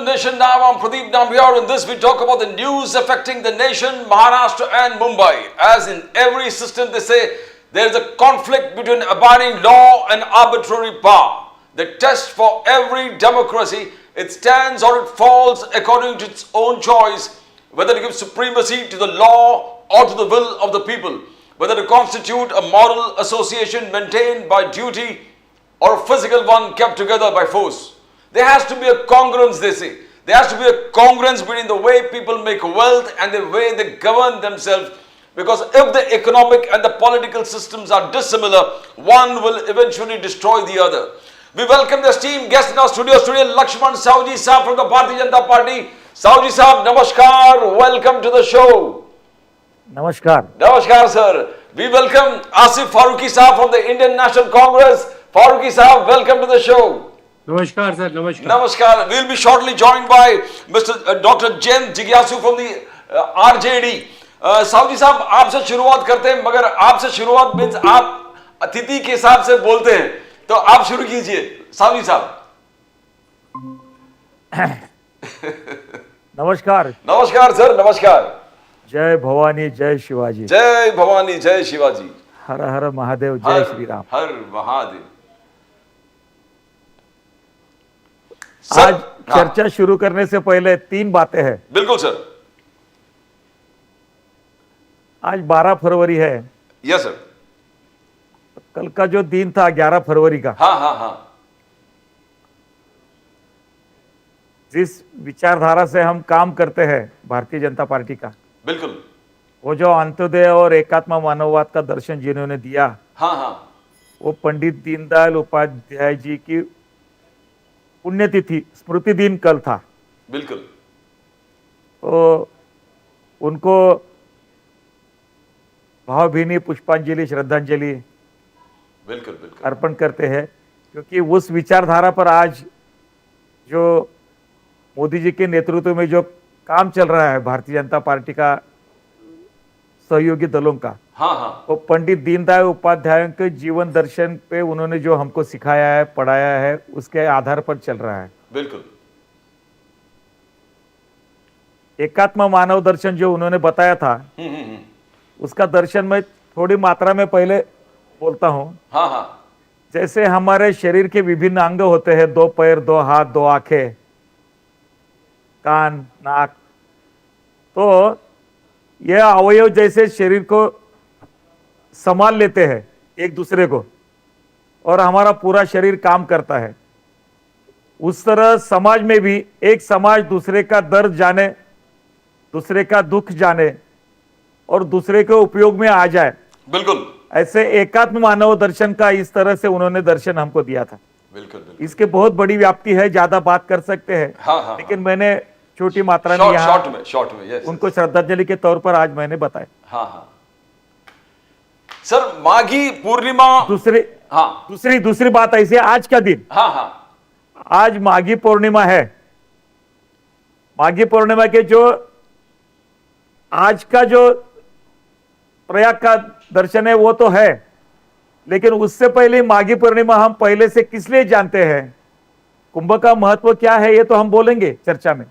Nation Now. I'm Pradeep Nambiar. In this, we talk about the news affecting the nation, Maharashtra and Mumbai. As in every system, they say there is a conflict between abiding law and arbitrary power. The test for every democracy, it stands or it falls according to its own choice, whether to give supremacy to the law or to the will of the people, whether to constitute a moral association maintained by duty or a physical one kept together by force. There has to be a congruence, they say. There has to be a congruence between the way people make wealth and the way they govern themselves. Because if the economic and the political systems are dissimilar, one will eventually destroy the other. We welcome the esteemed guest in our studio, Lakshman Sahuji Saab from the Bharatiya Janata Party. Sahuji Saab, namaskar. Welcome to the show. Namaskar. Namaskar, sir. We welcome Asif Farooqi Saab from the Indian National Congress. Farooqi Saab, welcome to the show. नमस्कार sir नमस्कार Namaskar. We'll be shortly joined by Mr. Dr. James Jigyasu from the RJD. Sahu साहब आपसे शुरुआत करते हैं, मगर आपसे शुरुआत मीन्स आप अतिथि के हिसाब से बोलते हैं, तो आप शुरू कीजिए साहू साहब. नमस्कार. नमस्कार सर, नमस्कार. जय भवानी जय शिवाजी. जय भवानी जय शिवाजी. हर हर महादेव. जय श्री राम. हर महादेव. आज चर्चा शुरू करने से पहले तीन बातें हैं. बिल्कुल सर. आज 12 फरवरी है. Yes sir. कल का जो दिन था 11 फरवरी का, हाँ हाँ हाँ, जिस विचारधारा से हम काम करते हैं भारतीय जनता पार्टी का, बिल्कुल, वो जो अंत्योदय और एकात्म मानववाद का दर्शन जिन्होंने दिया, हाँ हाँ, वो पंडित दीनदयाल उपाध्याय जी की पुण्यतिथि स्मृति दिन कल था. बिल्कुल. तो उनको भावभीनी पुष्पांजलि श्रद्धांजलि बिल्कुल बिल्कुल अर्पण करते हैं, क्योंकि उस विचारधारा पर आज जो मोदी जी के नेतृत्व में जो काम चल रहा है भारतीय जनता पार्टी का सहयोगी दलों का, हाँ हाँ, वो पंडित दीनदयाल उपाध्याय के जीवन दर्शन पे उन्होंने जो हमको सिखाया है, पढ़ाया है, उसके आधार पर चल रहा है. बिल्कुल. एकात्म मानव दर्शन जो उन्होंने बताया था, उसका दर्शन मैं थोड़ी मात्रा में पहले बोलता हूँ. हाँ हाँ, जैसे हमारे शरीर के विभिन्न अंग होते हैं, 2 पैर, 2 हाथ, 2 आंखें, कान, नाक, तो यह अवयव जैसे शरीर को संभाल लेते हैं एक दूसरे को, और हमारा पूरा शरीर काम करता है. उस तरह समाज में भी एक समाज दूसरे का दर्द जाने, दूसरे का दुख जाने और दूसरे के उपयोग में आ जाए. बिल्कुल. ऐसे एकात्म मानव दर्शन का इस तरह से उन्होंने दर्शन हमको दिया था. बिल्कुल बिल्कुल. इसके बहुत बड़ी व्याप्ति है, ज्यादा बात कर सकते हैं, हाँ हाँ, लेकिन मैंने छोटी मात्रा में यहाँ शॉर्ट में yes, उनको श्रद्धांजलि के तौर पर आज मैंने बताया. हाँ हाँ सर. माघी पूर्णिमा. दूसरी बात ऐसे, आज का दिन, हाँ हाँ, आज माघी पूर्णिमा है. माघी पूर्णिमा के जो आज का जो प्रयाग का दर्शन है वो तो है, लेकिन उससे पहले माघी पूर्णिमा हम पहले से किस लिए जानते हैं, कुंभ का महत्व क्या है, ये तो हम बोलेंगे चर्चा में.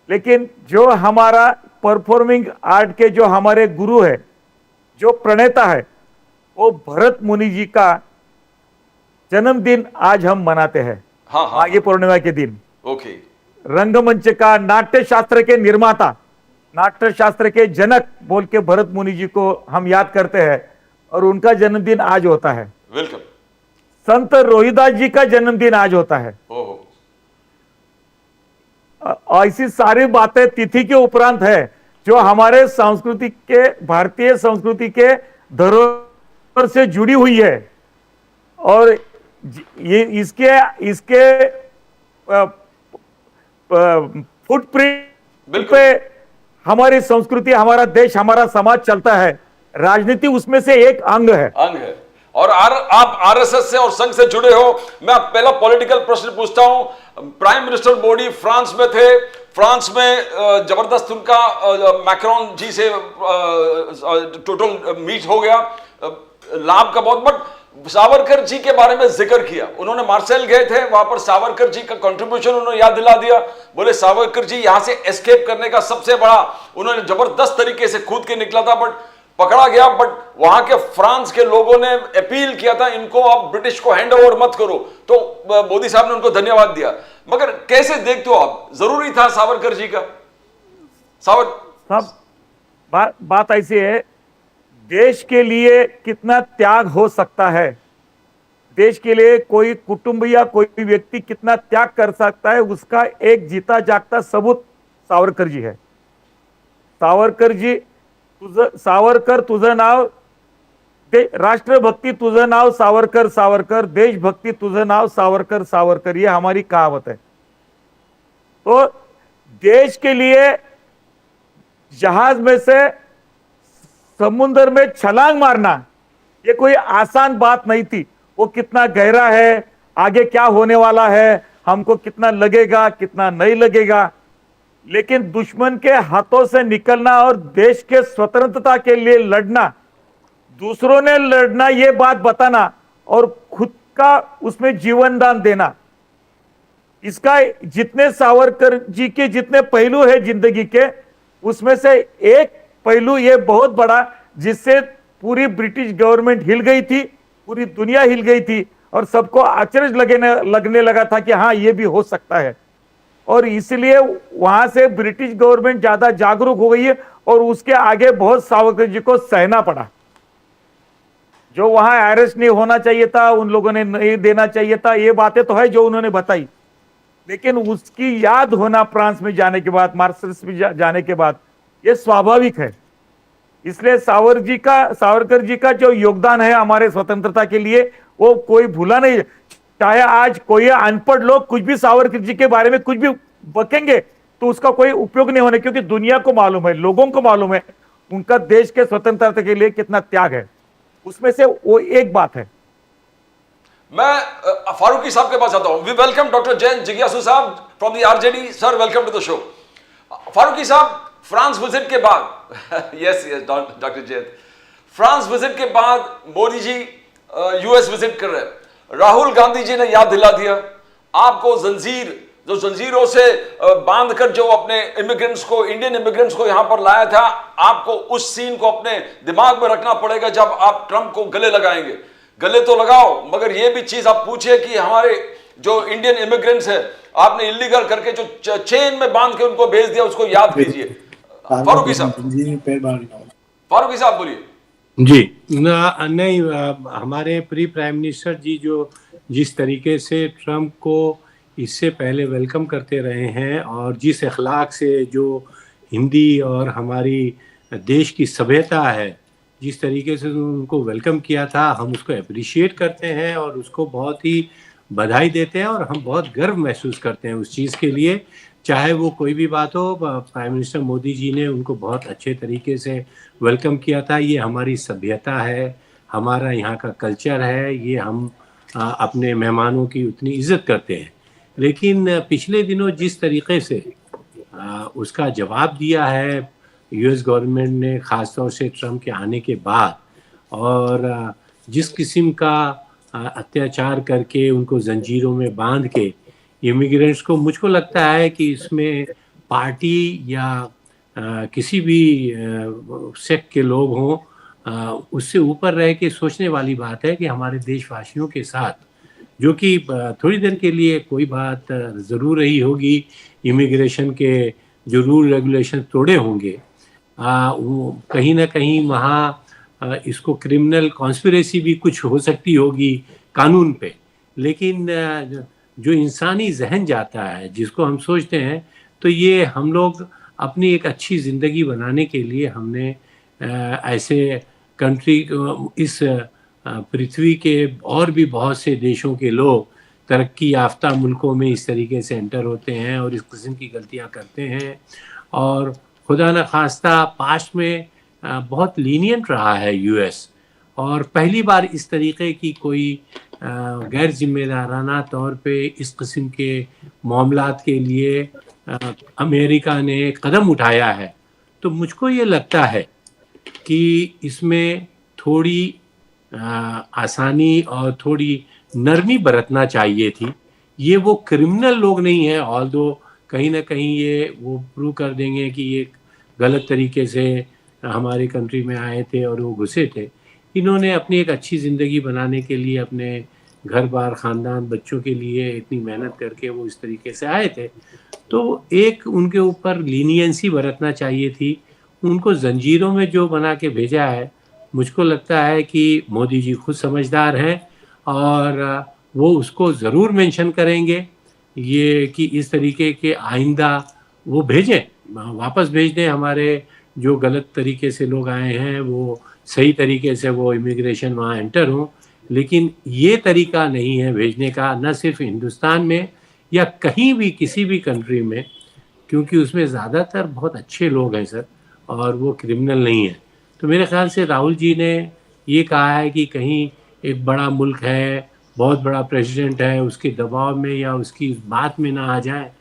लेकिन जो हमारा परफॉर्मिंग आर्ट के जो हमारे गुरु है, जो प्रणेता है, वो भरत मुनि जी का जन्मदिन आज हम मनाते हैं. हाँ हाँ, माघी पूर्णिमा के दिन. ओके. रंगमंच का, नाट्य शास्त्र के निर्माता, नाट्य शास्त्र के जनक बोल के भरत मुनि जी को हम याद करते हैं, और उनका जन्मदिन आज होता है. वेलकम. संत रोहिदास जी का जन्मदिन आज होता है. ओहो. ऐसी सारी बातें तिथि के उपरांत है जो हमारे संस्कृति के, भारतीय संस्कृति के धरोहर से जुड़ी हुई है. और ये इसके फुटप्रिंट पे हमारी संस्कृति, हमारा देश, हमारा समाज चलता है. राजनीति उसमें से एक अंग है. और आप आरएसएस से और संघ से जुड़े हो। मैं पहला पॉलिटिकल प्रश्न पूछता हूं। प्राइम मिनिस्टर मोदी फ्रांस में थे, फ्रांस में जबरदस्त उनका मैक्रोन जी से टोटल मीट हो गया, लाभ का बहुत। बट सावरकर जी के बारे में जिक्र किया, उन्होंने मार्सेल गए थे, वहां पर सावरकर जी का कंट्रीब्यूशन उन्होंने याद दिला दिया। बोले सावरकर जी यहां से एस्केप करने का सबसे बड़ा उन्होंने जबरदस्त तरीके से कूद के निकला था, बट पकड़ा गया। बट वहां के फ्रांस के लोगों ने अपील किया था इनको आप ब्रिटिश को हैंड ओवर मत करो, तो मोदी साहब ने उनको धन्यवाद दिया। मगर कैसे देखते हो आप, जरूरी था सावरकर जी का? साहब बात ऐसी है, देश के लिए कितना त्याग हो सकता है, देश के लिए कोई कुटुंब या कोई व्यक्ति कितना त्याग कर सकता है, उसका एक जीता जागता सबूत सावरकर जी है। सावरकर जी, सावरकर तुझं नाव, राष्ट्रभक्ती तुझं नाव सावरकर सावरकर, देशभक्ति तुझं नाव सावरकर सावरकर, ये हमारी कहावत है। तो देश के लिए जहाज में से समुद्र में छलांग मारना ये कोई आसान बात नहीं थी। वो कितना गहरा है, आगे क्या होने वाला है, हमको कितना लगेगा कितना नहीं लगेगा, लेकिन दुश्मन के हाथों से निकलना और देश के स्वतंत्रता के लिए लड़ना, दूसरों ने लड़ना, ये बात बताना और खुद का उसमें जीवन दान देना, इसका जितने सावरकर जी के जितने पहलू है जिंदगी के, उसमें से एक पहलू ये बहुत बड़ा जिससे पूरी ब्रिटिश गवर्नमेंट हिल गई थी, पूरी दुनिया हिल गई थी और सबको आश्चर्य लगने लगा था कि हाँ ये भी हो सकता है। और इसलिए वहां से ब्रिटिश गवर्नमेंट ज्यादा जागरूक हो गई है और उसके आगे बहुत सावरकर जी को सहना पड़ा। जो वहां अरेस्ट नहीं होना चाहिए था, उन लोगों ने नहीं देना चाहिए था, ये बातें तो है जो उन्होंने बताई, लेकिन उसकी याद होना फ्रांस में जाने के बाद, मार्सेल्स में जाने के बाद, ये स्वाभाविक है। इसलिए सावरकर जी का जो योगदान है हमारे स्वतंत्रता के लिए वो कोई भूला नहीं। चाहे आज कोई अनपढ़ लोग कुछ भी सावरकर जी के बारे में कुछ भी बकेंगे तो उसका कोई उपयोग नहीं होने, क्योंकि दुनिया को मालूम है, लोगों को मालूम है उनका देश के स्वतंत्रता के लिए कितना त्याग है। उसमें से वो एक बात है। मैं फारूकी साहब के पास आता हूं। वी वेलकम डॉक्टर जैन जिज्ञासु साहब from the RJD. Sir welcome to the show. Farooqui साहब, फ्रांस विजिट के बाद yes doctor Jain, France visit के बाद मोदी जी यूएस विजिट कर रहे हैं। राहुल गांधी जी ने याद दिला दिया आपको जंजीरों से बांधकर जो अपने इमिग्रेंट्स को, इंडियन इमिग्रेंट्स को यहां पर लाया था, आपको उस सीन को अपने दिमाग में रखना पड़ेगा जब आप ट्रंप को गले लगाएंगे। गले तो लगाओ, मगर यह भी चीज आप पूछिए कि हमारे जो इंडियन इमिग्रेंट्स है आपने इलीगल करके जो चेन में बांध के उनको भेज दिया, उसको याद कीजिए। फारूकी साहब बोलिए। जी नहीं, हमारे प्री प्राइम मिनिस्टर जी जो जिस तरीके से ट्रंप को इससे पहले वेलकम करते रहे हैं और जिस अखलाक से जो हिंदी और हमारी देश की सभ्यता है, जिस तरीके से उनको वेलकम किया था, हम उसको अप्रिशिएट करते हैं और उसको बहुत ही बधाई देते हैं और हम बहुत गर्व महसूस करते हैं उस चीज़ के लिए। चाहे वो कोई भी बात हो, प्राइम मिनिस्टर मोदी जी ने उनको बहुत अच्छे तरीके से वेलकम किया था। ये हमारी सभ्यता है, हमारा यहाँ का कल्चर है, ये हम अपने मेहमानों की उतनी इज्जत करते हैं। लेकिन पिछले दिनों जिस तरीके से उसका जवाब दिया है यूएस गवर्नमेंट ने, ख़ास तौर से ट्रंप के आने के बाद, और जिस किस्म का अत्याचार करके उनको जंजीरों में बांध के इमिग्रेंट्स को, मुझको लगता है कि इसमें पार्टी या किसी भी सेक्ट के लोग हों, उससे ऊपर रह के सोचने वाली बात है कि हमारे देशवासियों के साथ, जो कि थोड़ी देर के लिए कोई बात ज़रूर रही होगी, इमिग्रेशन के जो रूल रेगुलेशन तोड़े होंगे, वो कहीं ना कहीं वहाँ इसको क्रिमिनल कॉन्स्पिरेसी भी कुछ हो सकती होगी कानून पे, लेकिन जो इंसानी जहन जाता है, जिसको हम सोचते हैं, तो ये हम लोग अपनी एक अच्छी ज़िंदगी बनाने के लिए हमने ऐसे कंट्री, इस पृथ्वी के और भी बहुत से देशों के लोग तरक्की याफ्ता मुल्कों में इस तरीके से एंटर होते हैं और इस किस्म की गलतियां करते हैं। और खुदा न खास्ता पास्ट में बहुत लीनियंट रहा है यूएस, और पहली बार इस तरीके की कोई गैर जिम्मेदाराना तौर पे इस किस्म के मामलात के लिए अमेरिका ने कदम उठाया है। तो मुझको ये लगता है कि इसमें थोड़ी आसानी और थोड़ी नरमी बरतना चाहिए थी। ये वो क्रिमिनल लोग नहीं हैं, ऑल्दो कहीं ना कहीं ये वो प्रूव कर देंगे कि ये गलत तरीके से हमारे कंट्री में आए थे और वो घुसे थे। इन्होंने अपनी एक अच्छी ज़िंदगी बनाने के लिए अपने घर बार ख़ानदान बच्चों के लिए इतनी मेहनत करके वो इस तरीके से आए थे। तो एक उनके ऊपर लीनियंसी बरतना चाहिए थी। उनको जंजीरों में जो बना के भेजा है, मुझको लगता है कि मोदी जी खुद समझदार हैं और वो उसको ज़रूर मेंशन करेंगे ये कि इस तरीके के आइंदा वो भेजें, वापस भेज दें। हमारे जो गलत तरीके से लोग आए हैं वो सही तरीके से वो इमिग्रेशन वहाँ एंटर हों, लेकिन ये तरीका नहीं है भेजने का, न सिर्फ हिंदुस्तान में या कहीं भी किसी भी कंट्री में, क्योंकि उसमें ज़्यादातर बहुत अच्छे लोग हैं सर और वो क्रिमिनल नहीं है। तो मेरे ख्याल से राहुल जी ने ये कहा है कि कहीं एक बड़ा मुल्क है, बहुत बड़ा प्रेसिडेंट है, उसके दबाव में या उसकी बात में ना आ जाए,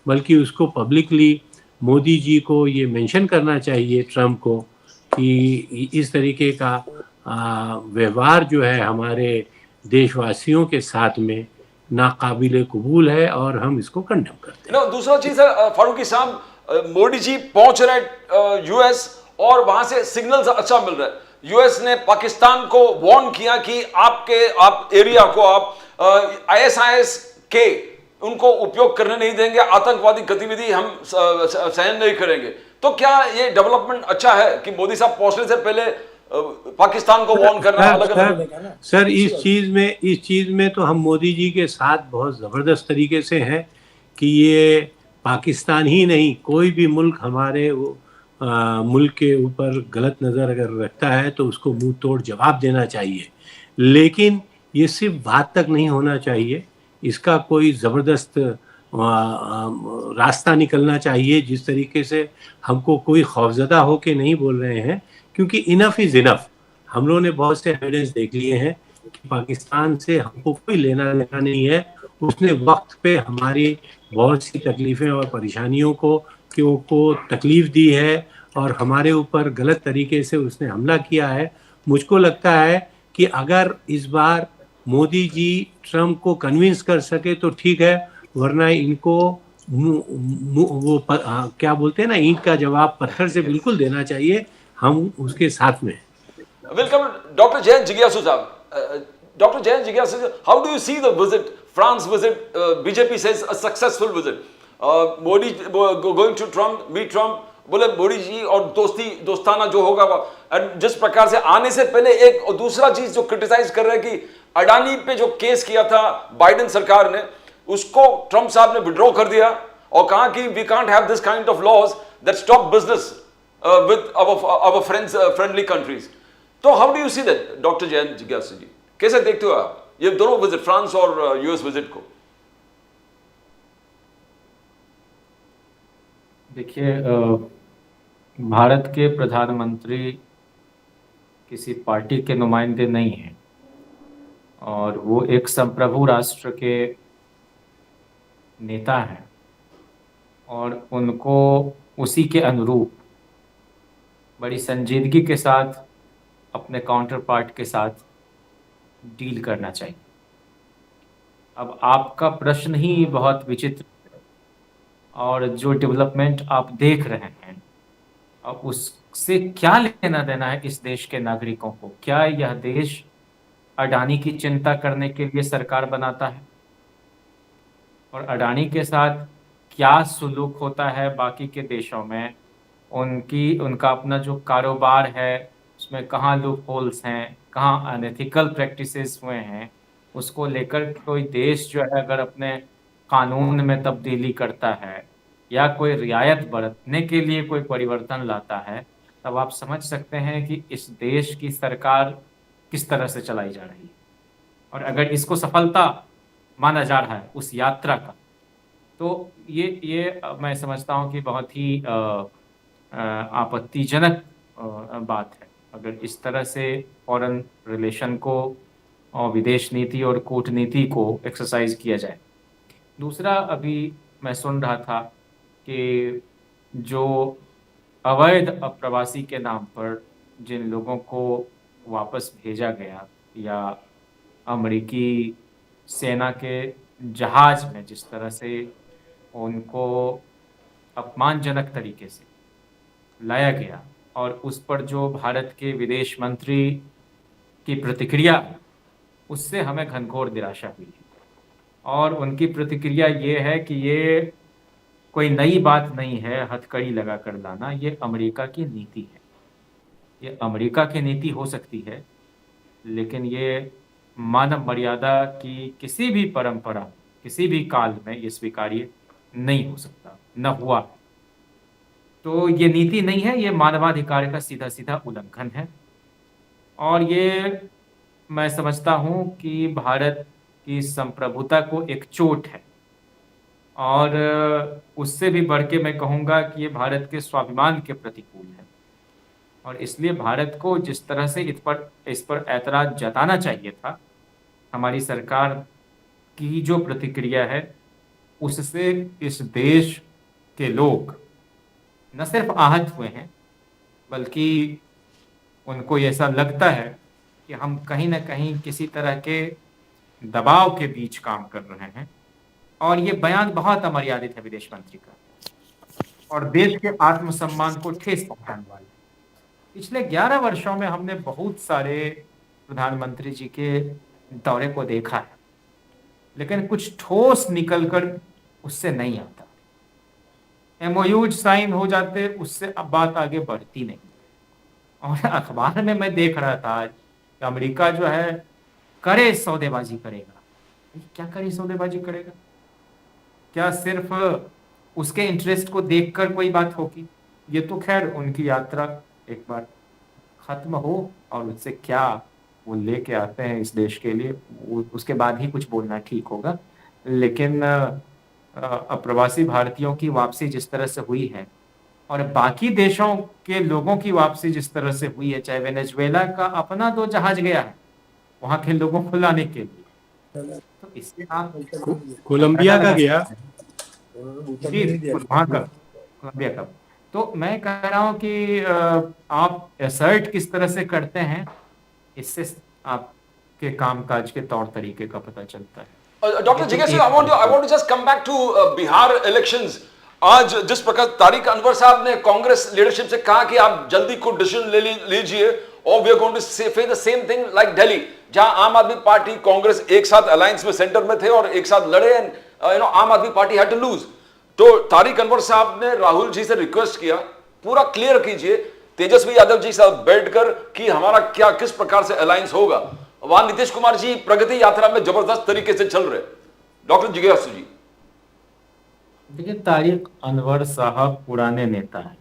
बल्कि उसको पब्लिकली मोदी जी को ये मेंशन करना चाहिए ट्रम्प को कि इस तरीके का व्यवहार जो है हमारे देशवासियों के साथ में नाकाबिले कबूल है और हम इसको कंडेम करते हैं। दूसरा चीज है फारूकी साहब, मोदी जी पहुंच रहे यूएस और वहां से सिग्नल्स अच्छा मिल रहा है। यूएस ने पाकिस्तान को वार्न किया कि आप एरिया को आप आईएसआईएस के उनको उपयोग करने नहीं देंगे, आतंकवादी गतिविधि हम सहन नहीं करेंगे। तो क्या ये डेवलपमेंट अच्छा है कि मोदी साहब पहुंचने से पहले पाकिस्तान को वार्न करना अलग अलग? सर इस चीज में तो हम मोदी जी के साथ बहुत जबरदस्त तरीके से हैं कि ये पाकिस्तान ही नहीं, कोई भी मुल्क हमारे मुल्क के ऊपर गलत नज़र अगर रखता है तो उसको मुंह तोड़ जवाब देना चाहिए, लेकिन ये सिर्फ बात तक नहीं होना चाहिए, इसका कोई ज़बरदस्त रास्ता निकलना चाहिए जिस तरीके से हमको कोई खौफजदा हो के नहीं बोल रहे हैं, क्योंकि इनफ इज़ इनफ। हम लोगों ने बहुत से एविडेंस देख लिए हैं कि पाकिस्तान से हमको कोई लेना देना नहीं है। उसने वक्त पे हमारी बहुत सी तकलीफ़ें और परेशानियों को तकलीफ़ दी है और हमारे ऊपर गलत तरीके से उसने हमला किया है। मुझको लगता है कि अगर इस बार मोदी जी ट्रम्प को कन्विंस कर सके तो ठीक है, वरना इनको क्या बोलते हैं ना, ईंट का जवाब पत्थर से बिल्कुल देना चाहिए। हम उसके साथ में। वेलकम डॉक्टर जयंत जिज्ञासु साहब। डॉक्टर जयंत जिज्ञासु, how do you see the visit, France visit? BJP says a successful visit. Modi going to Trump, meet Trump, बोले मोदी जी और दोस्ताना जो होगा, एंड जिस प्रकार से आने से पहले एक और दूसरा चीज जो क्रिटिसाइज कर रहे हैं कि अडानी पे जो केस किया था बाइडेन सरकार ने, उसको ट्रम्प साहब ने विड्रॉ कर दिया और कहा कि we can't have this kind of laws that stop business with our friends friendly countries. तो how do you see that doctor Jayant जिज्ञासु जी, कैसे देखते हो आप ये दोनों विजिट, फ्रांस और यूएस विजिट को? देखिए, भारत के प्रधानमंत्री किसी पार्टी के नुमाइंदे नहीं हैं और वो एक संप्रभु राष्ट्र के नेता हैं और उनको उसी के अनुरूप बड़ी संजीदगी के साथ अपने काउंटर पार्ट के साथ डील करना चाहिए। अब आपका प्रश्न ही बहुत विचित्र है और जो डेवलपमेंट आप देख रहे हैं, अब उससे क्या लेना देना है इस देश के नागरिकों को? क्या यह देश अडानी की चिंता करने के लिए सरकार बनाता है? और अडानी के साथ क्या सुलूक होता है बाकी के देशों में, उनका अपना जो कारोबार है उसमें कहाँ लूप होल्स हैं, कहाँ अनएथिकल प्रैक्टिसेस हुए हैं, उसको लेकर कोई देश जो है अगर अपने कानून में तब्दीली करता है या कोई रियायत बरतने के लिए कोई परिवर्तन लाता है, तब आप समझ सकते हैं कि इस देश की सरकार किस तरह से चलाई जा रही है। और अगर इसको सफलता माना जा रहा है उस यात्रा का, तो ये मैं समझता हूँ कि बहुत ही आपत्तिजनक बात है। अगर इस तरह से फॉरेन रिलेशन को और विदेश नीति और कूटनीति को एक्सरसाइज किया जाए। दूसरा, अभी मैं सुन रहा था कि जो अवैध अप्रवासी के नाम पर जिन लोगों को वापस भेजा गया या अमेरिकी सेना के जहाज में जिस तरह से उनको अपमानजनक तरीके से लाया गया और उस पर जो भारत के विदेश मंत्री की प्रतिक्रिया है, उससे हमें घनघोर निराशा हुई है। और उनकी प्रतिक्रिया ये है कि ये कोई नई बात नहीं है हथकड़ी लगा कर लाना, ये अमेरिका की नीति है। ये अमेरिका की नीति हो सकती है, लेकिन ये मानव मर्यादा की किसी भी परंपरा, किसी भी काल में ये स्वीकार्य नहीं हो सकता, न हुआ। तो ये नीति नहीं है, ये मानवाधिकार का सीधा सीधा उल्लंघन है। और ये मैं समझता हूँ कि भारत की संप्रभुता को एक चोट है। और उससे भी बढ़ के मैं कहूँगा कि ये भारत के स्वाभिमान के प्रतिकूल है। और इसलिए भारत को जिस तरह से इस पर ऐतराज़ जताना चाहिए था, हमारी सरकार की जो प्रतिक्रिया है उससे इस देश के लोग न सिर्फ आहत हुए हैं, बल्कि उनको ऐसा लगता है कि हम कहीं ना कहीं किसी तरह के दबाव के बीच काम कर रहे हैं। और ये बयान बहुत अमर्यादित है विदेश मंत्री का और देश के आत्मसम्मान को ठेस पहुंचाने वाला है। पिछले 11 वर्षों में हमने बहुत सारे प्रधानमंत्री जी के दौरे को देखा है, लेकिन कुछ ठोस निकलकर उससे नहीं आता। MOU साइन हो जाते, उससे अब बात आगे बढ़ती नहीं। और अखबार में मैं देख रहा था कि अमेरिका जो है करे सौदेबाजी करेगा। क्या करे सौदेबाजी करेगा? क्या सिर्फ उसके इंटरेस्ट को देखकर कोई बात होगी? ये तो खैर उनकी यात्रा एक बार खत्म हो और उससे क्या वो लेके आते हैं इस देश के लिए, उसके बाद ही कुछ बोलना ठीक होगा। लेकिन अप्रवासी भारतीयों की वापसी जिस तरह से हुई है और बाकी देशों के लोगों की वापसी जिस तरह से हुई है, चाहे वेनेजुएला का अपना 2 जहाज गया है वहां के लोगों को लाने के लिए, तो इससे आप कोलंबिया का गया जी, वहां का कोलंबिया का। तो मैं कह रहा हूं कि आप असर्ट किस तरह से करते हैं, इससे आपके कामकाज के तौर तरीके का पता चलता है। डॉक्टर जिज्ञासु, I want to just come back to Bihar elections. आज जिस प्रकार तारिक अनवर साहब ने कांग्रेस लीडरशिप से कहा कि आप जल्दी को डिसीजन ले लीजिए और we are going to face the same thing like Delhi, जहां आम आदमी पार्टी कांग्रेस एक साथ अलायंस में सेंटर में थे और एक साथ लड़े एंड आम आदमी पार्टी हैड टू लूज। तो तारिक अनवर साहब ने राहुल जी से रिक्वेस्ट किया, पूरा क्लियर कीजिए तेजस्वी यादव जी साहब बैठकर कि हमारा क्या किस प्रकार से अलायंस होगा। वहां नीतीश कुमार जी प्रगति यात्रा में जबरदस्त तरीके से चल रहे। डॉक्टर जिज्ञासु जी, देखिए, तारिक अनवर साहब पुराने नेता हैं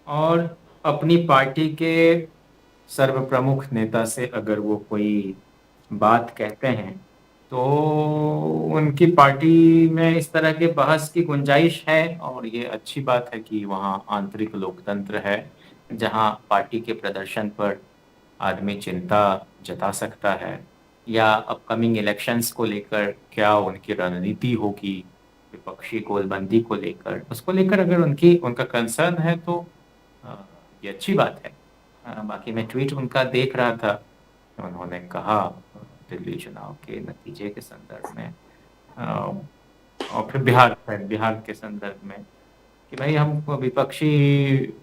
और अपनी पार्टी के सर्वप्रमुख नेता से अगर वो कोई बात कहते हैं तो उनकी पार्टी में इस तरह के बहस की गुंजाइश है। और ये अच्छी बात है कि वहाँ आंतरिक लोकतंत्र है, जहाँ पार्टी के प्रदर्शन पर आदमी चिंता जता सकता है या अपकमिंग इलेक्शंस को लेकर क्या उनकी रणनीति होगी, विपक्षी गोलबंदी को लेकर, उसको लेकर अगर उनका कंसर्न है तो ये अच्छी बात है। बाकी मैं ट्वीट उनका देख रहा था, उन्होंने कहा दिल्ली चुनाव के नतीजे के संदर्भ में और फिर बिहार के संदर्भ में कि भाई हम विपक्षी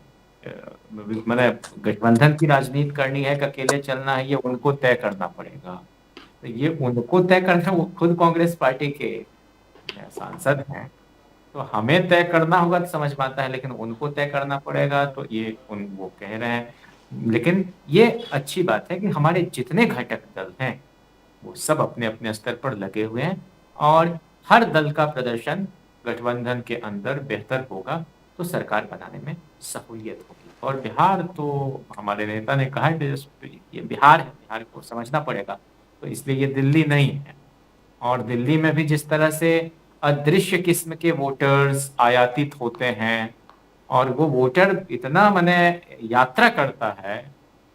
मतलब गठबंधन की राजनीति करनी है कि अकेले चलना है, ये उनको तय करना पड़ेगा। तो ये उनको तय करना, वो खुद कांग्रेस पार्टी के सांसद हैं, तो हमें तय करना होगा तो समझ में आता है, लेकिन उनको तय करना पड़ेगा तो ये वो कह रहे हैं। लेकिन ये अच्छी बात है कि हमारे जितने घटक दल हैं वो सब अपने अपने स्तर पर लगे हुए हैं और हर दल का प्रदर्शन गठबंधन के अंदर बेहतर होगा तो सरकार बनाने में सहूलियत होगी। और बिहार तो हमारे नेता ने कहा है कि ये बिहार है, बिहार को समझना पड़ेगा, तो इसलिए ये दिल्ली नहीं है। और दिल्ली में भी जिस तरह से अदृश्य किस्म के वोटर्स आयातित होते हैं और वो वोटर इतना यात्रा करता है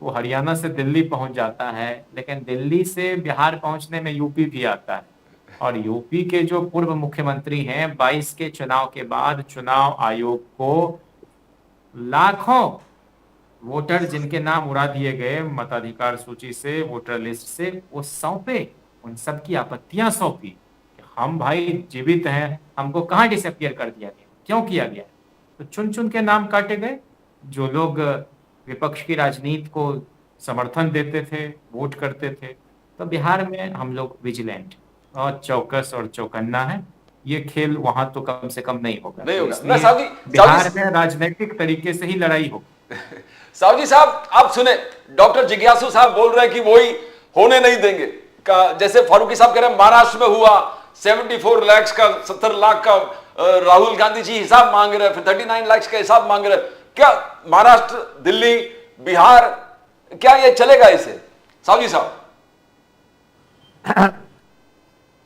वो हरियाणा से दिल्ली पहुंच जाता है, लेकिन दिल्ली से बिहार पहुंचने में यूपी भी आता है। और यूपी के जो पूर्व मुख्यमंत्री हैं, 22 के चुनाव के बाद चुनाव आयोग को लाखों वोटर जिनके नाम उड़ा दिए गए मताधिकार सूची से, वोटर लिस्ट से, वो सौंपे, उन सब की आपत्तियां सौंपी कि हम भाई जीवित हैं, हमको कहाँ डिसअपियर कर दिया गया, क्यों किया गया। तो चुन चुन के नाम काटे गए। जो लोग विपक्ष की राजनीति को समर्थन देते थे, वोट करते थे। तो बिहार में हम लोग विजिलेंट और चौकस और चौकन्ना है। ये खेल वहां तो कम से कम नहीं होगा। नहीं होगा। इसलिए साहब जी, बिहार में राजनीतिक तरीके से ही लड़ाई होगी। साहू साहब, आप सुने डॉक्टर जिज्ञासु साहब बोल रहे हैं कि वही होने नहीं देंगे का, जैसे फारूकी साहब कह रहे हैं महाराष्ट्र में हुआ 74 लाख का, 70 लाख का राहुल गांधी जी हिसाब मांग रहे हैं, फिर 39 लाख का हिसाब मांग रहे हैं। क्या महाराष्ट्र, दिल्ली, बिहार, क्या ये चलेगा इसे? साहू साहब।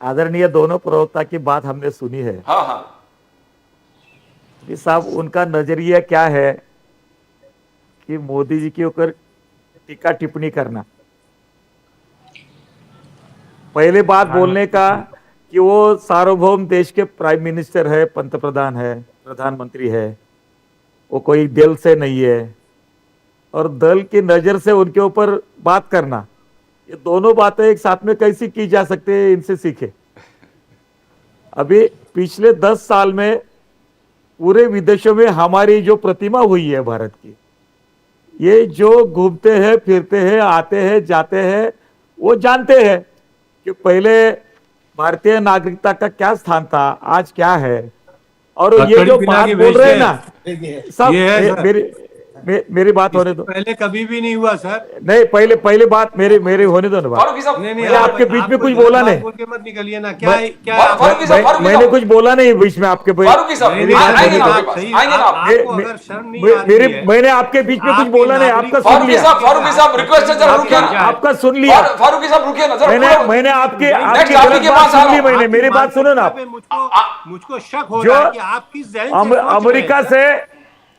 आदरणीय दोनों प्रवक्ता की बात हमने सुनी है। हाँ हाँ साहब, उनका नजरिया क्या है कि मोदी जी के ऊपर टीका टिप्पणी करना। पहले बात बोलने का कि वो सार्वभौम देश के प्राइम मिनिस्टर है, पंतप्रधान है, प्रधानमंत्री है, वो कोई दल से नहीं है, और दल की नजर से उनके ऊपर बात करना, ये दोनों बातें एक साथ में कैसी की जा सकती है, इनसे सीखे। अभी पिछले 10 साल में पूरे विदेशों में हमारी जो प्रतिमा हुई है भारत की, ये जो घूमते हैं, फिरते हैं, आते हैं, जाते हैं, वो जानते हैं कि पहले भारतीय नागरिकता का क्या स्थान था, आज क्या है। और ये जो बात बोल रहे हैं ना सब, मेरी बात होने दो। पहले कभी भी नहीं हुआ सर। नहीं, पहले बात मेरी होने दो ना बात। नहीं, आपके बीच में कुछ बोला नहीं, बोल के मत निकलिए ना। क्या मैंने कुछ बोला नहीं बीच में आपके। मैंने आपके बीच में कुछ बोला नहीं, आपका सुन लिया। आपका सुन लिया। मैंने आपके सुन ली। मैंने मेरी बात सुनो ना। मुझको शक हो रहा है कि आपकी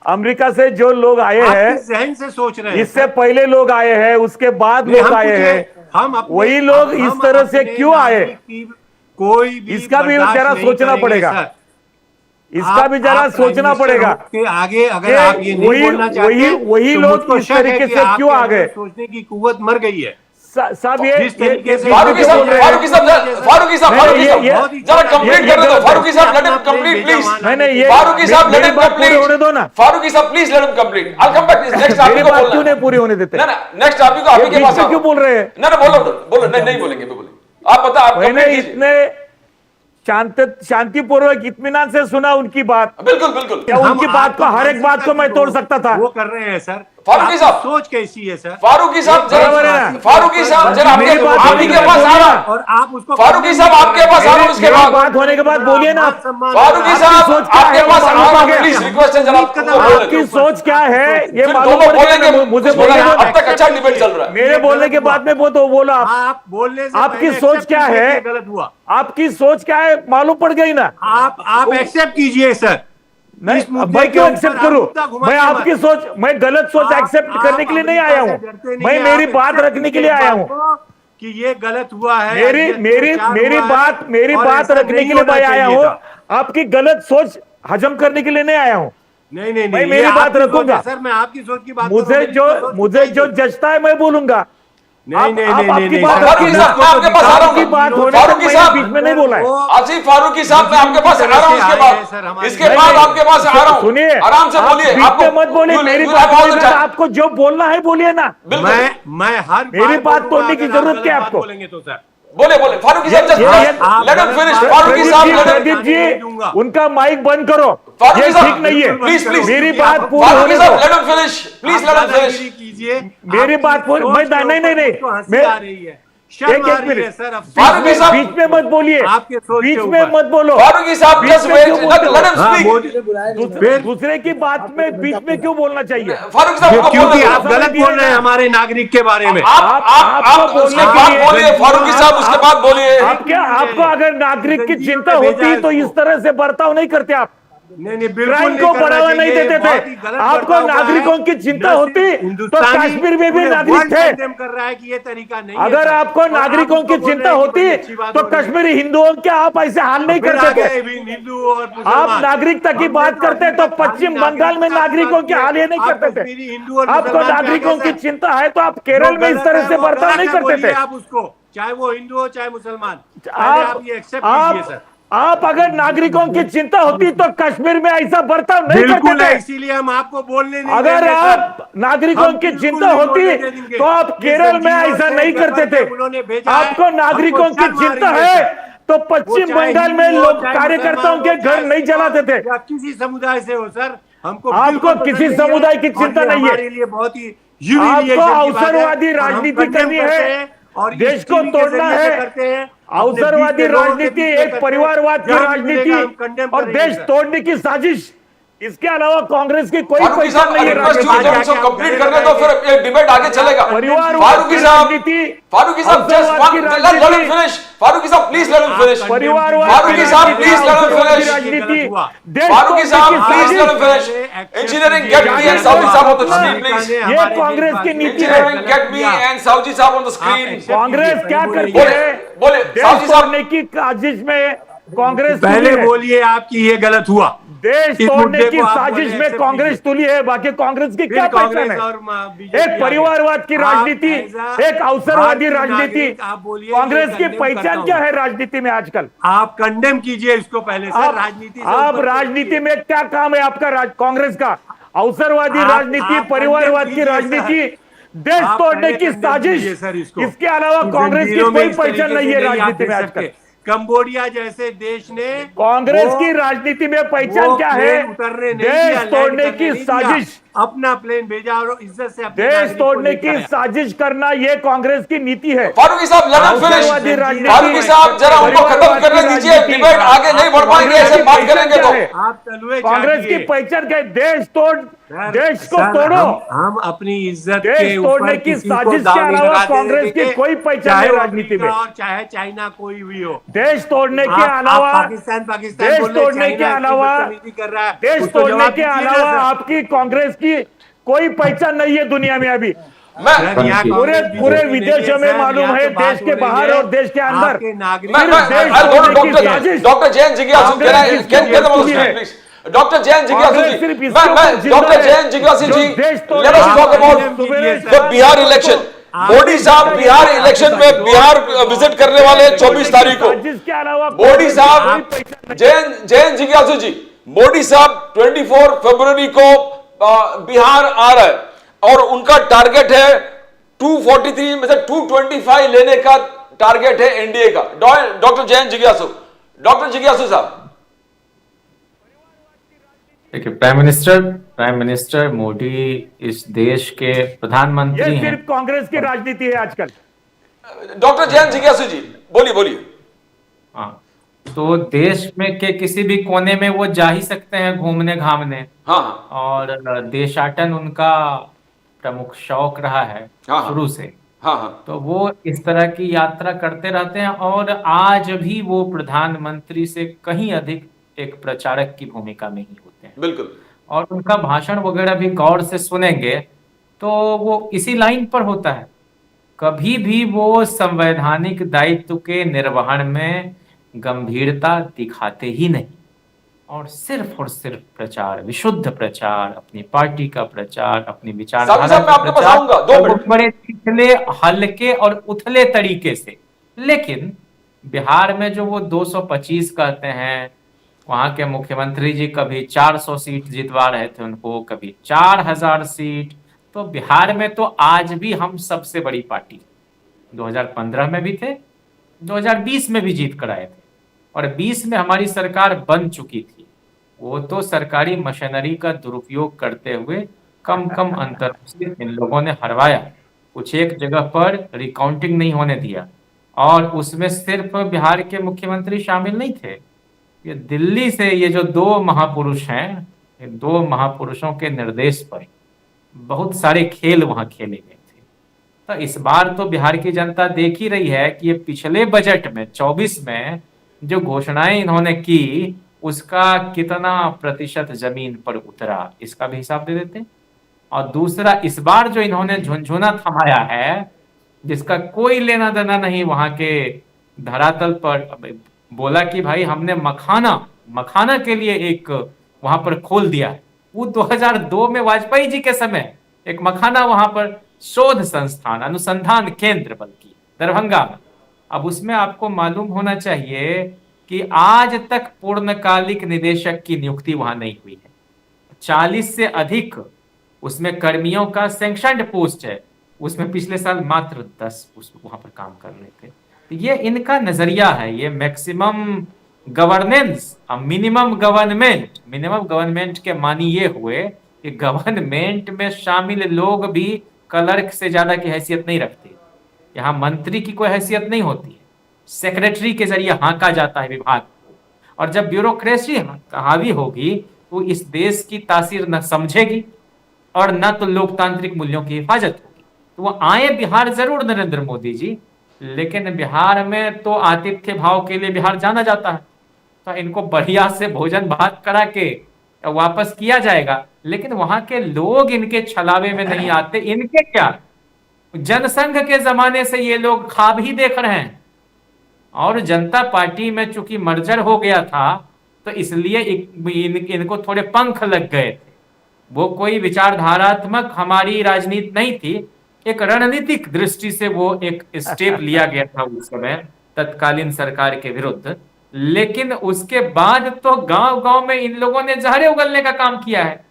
अमेरिका से जो लोग आए हैं, जहन से सोच रहे हैं, इससे पहले लोग आए हैं, उसके बाद लोग आए हैं, वही लोग इस तरह से क्यों आए, कोई भी इसका भी जरा सोचना पड़ेगा। इसका भी जरा सोचना पड़ेगा कि आगे अगर आप ये नहीं बोलना चाहते, वही लोग इस तरीके से क्यों आ गए। सोचने की कुव्वत मर गई है साहब। ये फारूकी साहब जरा कंप्लीट कर दो। फारूकी साहब लेट हिम कंप्लीट प्लीज। नहीं, फारूकी साहब लेट हिम कंप्लीट होने दो ना। फारूकी साहब please let him complete. I will come back. Next आप को बोलना, क्यों नहीं पूरी होने देते? ना नेक्स्ट आप को, आप के पास क्यों बोल रहे हैं? ना बोलो नहीं बोलेंगे, आप बता। आप मैंने इतने शांतिपूर्वक इत्मीनान से सुना उनकी बात। बिल्कुल क्या उनकी बात को, हर एक बात को मैं तोड़ सकता था? वो कर रहे हैं सर। फारूकी साहब सोच कैसी है सर? फारूकी साहब जरा आपके पास आ रहा, और आप उसको, फारूकी साहब आपके पास आ रहा हूं, उसके बाद बात होने के बाद बोलिए ना। फारूकी साहब आपके पास आ रहा हूं, प्लीज रिक्वेस्ट है जरा। आपकी सोच क्या है ये मालूम दोनों बोलेंगे, मुझे अब तक अच्छा डिबेट चल रहा है। मेरे बोलने के बाद में वो तो बोला। आप बोलने से आपकी पहले सोच क्या है? गलत हुआ। आपकी सोच क्या है मालूम पड़ गई ना। आप एक्सेप्ट कीजिए सर। नहीं, मैं क्यों एक्सेप्ट करूं? मैं आपकी सोच, मैं गलत सोच एक्सेप्ट करने के लिए नहीं आया हूं, मैं मेरी बात रखने के लिए आया हूं कि ये गलत हुआ है। मेरी बात रखने के लिए मैं आया हूं, आपकी गलत सोच हजम करने के लिए नहीं आया हूं। नहीं, मैं मेरी बात रखूंगा सर। मैं आपकी सोच की बात, मुझे जो जचता है मैं बोलूंगा। फारूकी साहब मैं आपके पास आ रहा हूं। फारूकी साहब बीच में नहीं बोला है। आसिफ फारूकी साहब मैं आपके पास आ रहा हूं, इसके बाद आपके पास आ रहा हूं। सुनिए, आराम से बोलिए। आपको मत बोलिए, मेरी बात आपको जो बोलना है बोलिए ना। मैं हर मेरी बात तोड़ने की जरूरत क्या है आपको? बोलेंगे तो सर बोले फारूकी साहब लेट हिम फिनिश। फारूकी साहब प्रदीप जी, उनका माइक बंद करो, ये ठीक नहीं है। प्लीज मेरी बात पूरी होने दो। Let him finish please, let him finish कीजिए। मेरी बात पूरी, मैं नहीं, मैं एक मिनट फारूकी साहब बीच में मत बोलिए, बीच में मत बोलो। फारूकी साहब just wait, let him speak. दूसरे की बात में बीच में क्यों बोलना चाहिए? फारूकी साहब क्योंकि आप गलत बोल रहे हैं हमारे नागरिक के बारे में। आप उसके बाद बोलिए फारूकी साहब, उसके बाद बोलिए। आपको अगर नागरिक की चिंता होती तो इस तरह से बर्ताव नहीं करते आप। नहीं नहीं, बिल्कुल क्राइम नहीं को करना बढ़ावा नहीं चाहिए, देते बहुत ही थे। गलत आपको बर्ताव रहा नागरिकों है। की चिंता न होती सिर्फ तो हिंदुस्तानी, कश्मीर में भी पूरे नागरिक वर्ल्ड थे। कंडेम कर रहा है कि ये तरीका नहीं है अगर सर। आपको और आप नागरिकों उसको की बोल चिंता रहे हैं कि होती बड़ी अच्छी बात तो हो रही है। कश्मीरी हिंदुओं के आप ऐसे हाल नहीं फिर आ करते थे। गए भी हिंदू और आप मुसलमान। नागरिकता की हमने बात करते अभी तो तक खाली पश्चिम बंगाल में नागरिकता की नागरिकों बात के की है। हाल ये नहीं आप करते थे। कश्मीरी हिंदू और आपको मुसलमान पे आ गए नागरिकों की सर। चिंता है तो आप जो केरल में इस गलत तरह है से वो बर्ताव गलत नहीं है, करते बोलिए थे। आप उसको, चाहे वो हिंदू हो चाहे मुसलमान, पहले आप ये एक्सेप्ट कीजिए सर। आप अगर नागरिकों की चिंता होती तो कश्मीर में ऐसा बर्ताव नहीं करते बिल्कुल है, थे। इसीलिए हम आपको बोलने नहीं अगर देंगे सर। आप नागरिकों हम की बिल्कुल चिंता नहीं होती बोलने देंगे। तो आप ये केरल में संजीवों ऐसा से नहीं करते पेपर थे। जब उन्होंने भेजा है, आपको नागरिकों हमको की शर्म आ चिंता रही है सर। तो वो पश्चिम चाहे बंगाल हिंदू में हो, लोग चाहे कार्यकर्ताओं मुसलमान हो, के घर चाहे नहीं सिख हो, जलाते थे। या किसी समुदाय से हो सर, हमको आपको बिल्कुल पसंद किसी नहीं है। समुदाय की और चिंता ये नहीं है। हमारे लिए बहुत ही आपको ह्यूमिलिएशन की बात है अवसरवादी और हम राजनीति कंडेम करनी करते है, हैं और देश इस को टीवी के तोड़ना जरिए से है। करते हैं। अपने बीच अवसरवादी के लोगों के राजनीति, बीच में एक करते हैं। परिवारवाद की जहां भी मिलेगा राजनीति हम कंडेम और करेंगे देश सर। तोड़ने की साजिश, इसके अलावा कांग्रेस की कोई फारूकी पहचान साहब, नहीं है रिक्वेस्ट यू राजनीति में। जस्ट कंप्लीट करने दो, फिर ये डिबेट आगे चलेगा। परिवारवाद फारूकी की साहब, राजनीति, फारूकी साहब, जस्ट अवसरवाद की वन, let him राजनीति, finish. फारूकी साहब, please let him finish. परिवारवाद फारूकी की साहब, राजनीति, please let him अवसरवाद की finish. राजनीति, देश फारूकी तोड़ने साहब, की please let him साजिश, finish. Engineering, get me and Saudi साहब on the screen, please. ये कांग्रेस की नीति है। Engineering, get me and Saudi साहब on the screen. कांग्रेस क्या करती बोले, है? बोले, देश साउदी साहब। तोड़ने की साजिश में कांग्रेस पहले तुली है। बोलिए आपकी ये गलत हुआ। देश इस तोड़ने मुद्दे की को आप साजिश बोले, में accept कांग्रेस तुली है, बाकी कांग्रेस की फिर क्या पहचान कांग्रेस है? और बीजेपी एक परिवारवाद की राजनीति, एक अवसरवादी राजनीति, कांग्रेस की पहचान क्या है राजनीति में आजकल? आप कंडेम कीजिए इसको पहले सर। राजनीति से आप ऊपर राजनीति में क्या काम है आपका कांग्रेस का? अवसरवादी आप राजनीति, परिवारवाद की condemn राजनीति, कीजिए देश आप तोड़ने पहले की condemn साजिश, कीजिए सर इसको। इसके अलावा इन कांग्रेस की जंजीरों में कोई इस पहचान तरीके नहीं से है आप राजनीति देख में सकते। आजकल। कंबोडिया जैसे देश ने कांग्रेस वो- की राजनीति में पहचान वो क्या प्लेन है? उतरने नहीं देश दिया, लैंड तोड़ने करने की नहीं दिया। साजिश, अपना प्लेन भेजा और इज्जत से अपने देश नागरिक को तोड़ने लेकर की आया। साजिश करना ये कांग्रेस की नीति है। फारूकी साहब, let him finish. अवसरवादी राजनीति, फारूकी साहब, जरा उनको खत्म परिवारवाद करने की दीजिए। राजनीति, डिबेट आगे नहीं बढ़ पाएंगे, कांग्रेस ऐसे की बात पहचान करेंगे क्या तो। है? आप तलुए कांग्रेस की चाटिए। पहचान क्या है? देश तोड़, सर, देश को सर, तोड़ो। हम अपनी इज्जत देश के तोड़ने ऊपर की किसी को साजिश के दाव नहीं अलावा लगाते कांग्रेस की देंगे, कोई पहचान चाहे नहीं वो राजनीति अमेरिका में। और चाहे चाइना कोई भी हो। देश तोड़ने के आप अलावा, पाकिस्तान देश बोल रहे, तोड़ने के चाइना की अलावा, बदतमीजी कर रहा है, देश उसको तोड़ने जवाब के दीजिए ना अलावा सर। आपकी कांग्रेस की कोई पहचान नहीं है दुनिया में अभी। मैं सर, यहाँ पूरे कांग्रेस पूरे बीजेपी नहीं विदेशों है में सर, मालूम यहाँ है, तो बात देश के हो रही बाहर है और देश के अंदर आपके नागरिक मैं देश I'll go to तोड़ने की डॉक्टर साजिश। डॉक्टर जैन जिज्ञासु, कांग्रेस can I की get them on the है। screen, please? डॉक्टर जैन जिज्ञासु कांग्रेस सिर्फ जी, इसके ऊपर मैं जिंदा डॉक्टर है, जैन जिज्ञासु जो जी, देश तोड़ let us रहा talk है। about कीजिए the sir. Bihar election. Modi साहब बिहार इलेक्शन में बिहार विजिट करने वाले हैं 24 तारीख को। जिसके अलावा मोदी साहब, जैन जिज्ञासु जी, मोदी साहब 24 फरवरी को बिहार आ रहा है और उनका टारगेट है 243 में से 225 लेने का टारगेट है एनडीए का। डॉक्टर जैन जिज्ञासु, डॉक्टर जिज्ञासु साहब। देखिए, प्राइम मिनिस्टर मोदी इस देश के प्रधानमंत्री ये हैं। सिर्फ कांग्रेस की राजनीति है आजकल। डॉक्टर जैन जिज्ञासु जी, बोलिए बोलिए। हाँ, तो देश में के किसी भी कोने में वो जा ही सकते हैं घूमने घामने, हाँ हाँ और देशाटन उनका प्रमुख शौक रहा है हाँ, हाँ। शुरू से। हाँ हाँ तो वो इस तरह की यात्रा करते रहते हैं और आज भी वो प्रधानमंत्री से कहीं अधिक एक प्रचारक की भूमिका में ही होते हैं। बिल्कुल। और उनका भाषण वगैरह भी गौर से सुनेंगे तो वो इसी लाइन पर होता है। कभी भी वो संवैधानिक दायित्व के निर्वहन में गंभीरता दिखाते ही नहीं, और सिर्फ प्रचार, विशुद्ध प्रचार, अपनी पार्टी का प्रचार, अपनी विचारधारा साहब, मैं का आपके पास आऊंगा, 2 प्रचार, वो मिनट। बड़े पिछले, हल्के और उथले तरीके से। लेकिन बिहार में जो वो 225 कहते हैं, वहां के मुख्यमंत्री जी कभी 400 सीट जितवा रहे थे उनको, कभी 4000 सीट। तो बिहार में तो आज भी हम सबसे बड़ी पार्टी, 2015 में भी थे, 2020 में भी जीत कर आए थे, और 20 में हमारी सरकार बन चुकी थी। वो तो सरकारी मशीनरी का दुरुपयोग करते हुए कम अंतर से इन लोगों ने हरवाया। कुछ एक जगह पर रिकाउंटिंग नहीं होने दिया, और उसमें सिर्फ बिहार के मुख्यमंत्री शामिल नहीं थे। ये दिल्ली से ये जो 2 महापुरुष हैं, ये 2 महापुरुषों के निर्देश पर बहुत सारे खेल वहां खेले गए थे। तो इस बार तो बिहार की जनता देख ही रही है कि ये पिछले बजट में 24 में जो घोषणाएं इन्होंने की, उसका कितना प्रतिशत जमीन पर उतरा, इसका भी हिसाब दे देते हैं। और दूसरा, इस बार जो इन्होंने झुनझुना थमाया है, जिसका कोई लेना देना नहीं वहां के धरातल पर, बोला कि भाई हमने मखाना के लिए एक वहां पर खोल दिया। वो 2002 में वाजपेयी जी के समय एक मखाना वहां पर शोध संस्थान, अनुसंधान केंद्र बल्कि दरभंगा में। अब उसमें आपको मालूम होना चाहिए कि आज तक पूर्णकालिक निदेशक की नियुक्ति वहां नहीं हुई है। 40 से अधिक उसमें कर्मियों का सैंक्शनड पोस्ट है, उसमें पिछले साल मात्र 10 वहां पर काम कर रहे थे। तो ये इनका नजरिया है, ये मैक्सिमम गवर्नेंस, मिनिमम गवर्नमेंट के मानी ये हुए कि गवर्नमेंट में शामिल लोग भी क्लर्क से ज्यादा की हैसियत नहीं रखते। यहाँ मंत्री की कोई हैसियत नहीं होती है, सेक्रेटरी के जरिए हाँका जाता है विभाग को। और जब ब्यूरोक्रेसी हावी होगी तो इस देश की तासीर न समझेगी और न तो लोकतांत्रिक मूल्यों की हिफाजत होगी। तो वो आए बिहार जरूर नरेंद्र मोदी जी, लेकिन बिहार में तो आतिथ्य भाव के लिए बिहार जाना जाता है, तो इनको बढ़िया से भोजन भात करा के वापस किया जाएगा। लेकिन वहां के लोग इनके छलावे में नहीं आते। इनके क्या, जनसंघ के जमाने से ये लोग ख्वाब ही देख रहे हैं। और जनता पार्टी में चूंकि मर्जर हो गया था तो इसलिए इनको थोड़े पंख लग गए थे। वो कोई विचारधारात्मक हमारी राजनीति नहीं थी, एक रणनीतिक दृष्टि से वो एक स्टेप लिया गया था उस समय तत्कालीन सरकार के विरुद्ध। लेकिन उसके बाद तो गांव गांव में इन लोगों ने जहरे उगलने का काम किया है,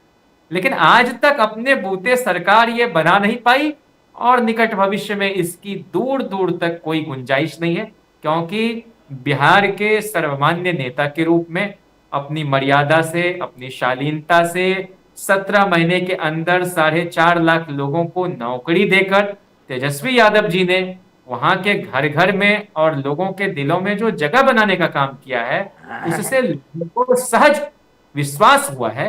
लेकिन आज तक अपने बूते सरकार ये बना नहीं पाई और निकट भविष्य में इसकी दूर दूर तक कोई गुंजाइश नहीं है, क्योंकि बिहार के सर्वमान्य नेता के रूप में अपनी मर्यादा से, अपनी शालीनता से 17 महीने के अंदर 4.5 लाख लोगों को नौकरी देकर तेजस्वी यादव जी ने वहां के घर घर में और लोगों के दिलों में जो जगह बनाने का काम किया है, उससे लोगों को सहज विश्वास हुआ है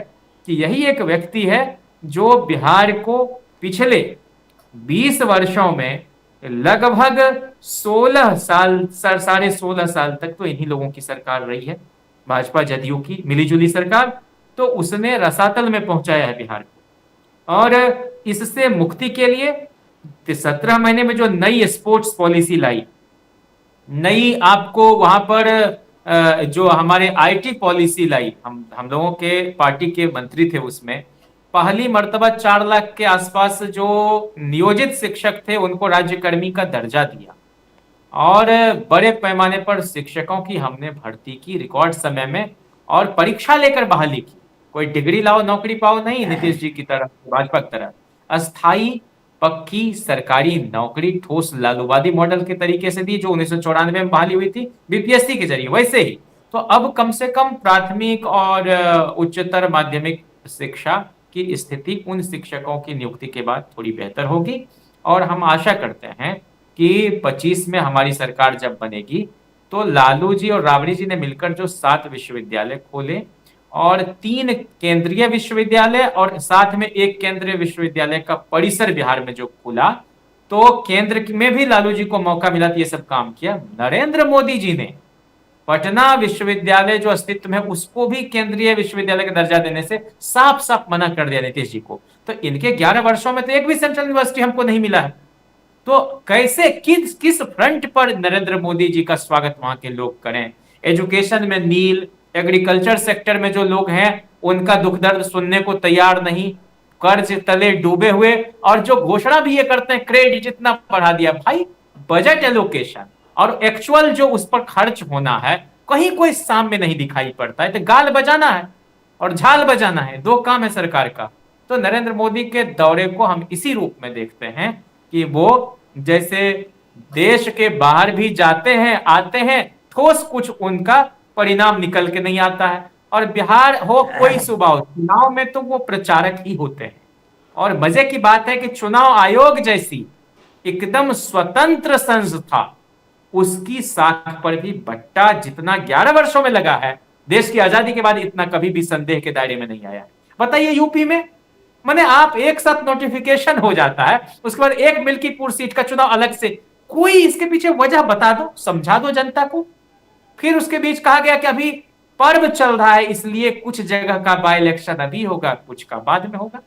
कि यही एक व्यक्ति है जो बिहार को पिछले 20 वर्षों में लगभग 16 साल, 16.5 साल तक तो इन्हीं लोगों की सरकार रही है, भाजपा जदयू की मिलीजुली सरकार, तो उसने रसातल में पहुंचाया है बिहार को। और इससे मुक्ति के लिए 17 महीने में जो नई स्पोर्ट्स पॉलिसी लाई, नई आपको वहां पर जो हमारे आईटी पॉलिसी लाई, हम लोगों के पार्टी के मंत्री थे, उसमें पहली मर्तबा 4 लाख के आसपास जो नियोजित शिक्षक थे उनको राज्यकर्मी का दर्जा दिया और बड़े पैमाने पर शिक्षकों की हमने भर्ती की रिकॉर्ड समय में और परीक्षा लेकर बहाली की। कोई डिग्री लाओ नौकरी पाओ नहीं, नीतीश जी की तरह, भाजपा की तरह अस्थाई पक्की सरकारी नौकरी ठोस लालूवादी मॉडल के तरीके से दी जो 1994 में बहाली हुई थी बीपीएससी के जरिए, वैसे ही। तो अब कम से कम प्राथमिक और उच्चतर माध्यमिक शिक्षा की स्थिति उन शिक्षकों की नियुक्ति के बाद थोड़ी बेहतर होगी और हम आशा करते हैं कि 25 में हमारी सरकार जब बनेगी तो लालू जी और राबड़ी जी ने मिलकर जो 7 विश्वविद्यालय खोले और 3 केंद्रीय विश्वविद्यालय और साथ में एक केंद्रीय विश्वविद्यालय का परिसर बिहार में जो खुला, तो केंद्र में भी लालू जी को मौका मिला तो ये सब काम किया। नरेंद्र मोदी जी ने पटना विश्वविद्यालय जो अस्तित्व में उसको भी केंद्रीय विश्वविद्यालय का दर्जा देने से साफ साफ मना कर दिया नीतीश जी को। तो इनके 11 वर्षों में तो एक भी सेंट्रल यूनिवर्सिटी हमको नहीं मिला है। तो कैसे किस फ्रंट पर नरेंद्र मोदी जी का स्वागत वहां के लोग करें? एजुकेशन में नील, एग्रीकल्चर सेक्टर में जो लोग हैं उनका दुख दर्द सुनने को तैयार नहीं, कर्ज तले डूबे हुए, और जो घोषणा भी ये करते हैं क्रेडिट इतना बढ़ा दिया। भाई बजट एलोकेशन और एक्चुअल जो उस पर खर्च होना है कहीं कोई सामने नहीं दिखाई पड़ता है। तो गाल बजाना है और झाल बजाना है, 2 काम है सरकार का। तो नरेंद्र मोदी के दौरे को हम इसी रूप में देखते हैं कि वो जैसे देश के बाहर भी जाते हैं आते हैं, ठोस कुछ उनका परिणाम निकल के नहीं आता है। और बिहार हो कोई सूबा हो, चुनाव में तो वो प्रचारक ही होते हैं। और मजे की बात है कि चुनाव आयोग जैसी एकदम स्वतंत्र संस्था, उसकी साख पर भी बट्टा जितना 11 वर्षों में लगा है, देश की आजादी के बाद इतना कभी भी संदेह के दायरे में नहीं आया। बताइए यूपी में, माने आप एक साथ नोटिफिकेशन हो जाता है, उसके बाद एक मिल्कीपुर सीट का चुनाव अलग से, कोई इसके पीछे वजह बता दो, समझा दो जनता को। फिर उसके बीच कहा गया कि अभी पर्व चल रहा है, इसलिए कुछ जगह का बाय इलेक्शन अभी होगा, कुछ का बाद में होगा।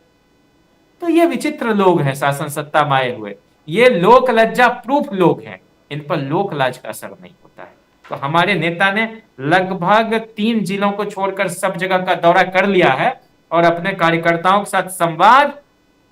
तो ये विचित्र लोग हैं शासन सत्ता में आए हुए, ये लोक लज्जा प्रूफ लोग हैं, इन पर लोक लाज का असर नहीं होता है। तो हमारे नेता ने लगभग 3 जिलों को छोड़कर सब जगह का दौरा कर लिया है और अपने कार्यकर्ताओं के साथ संवाद,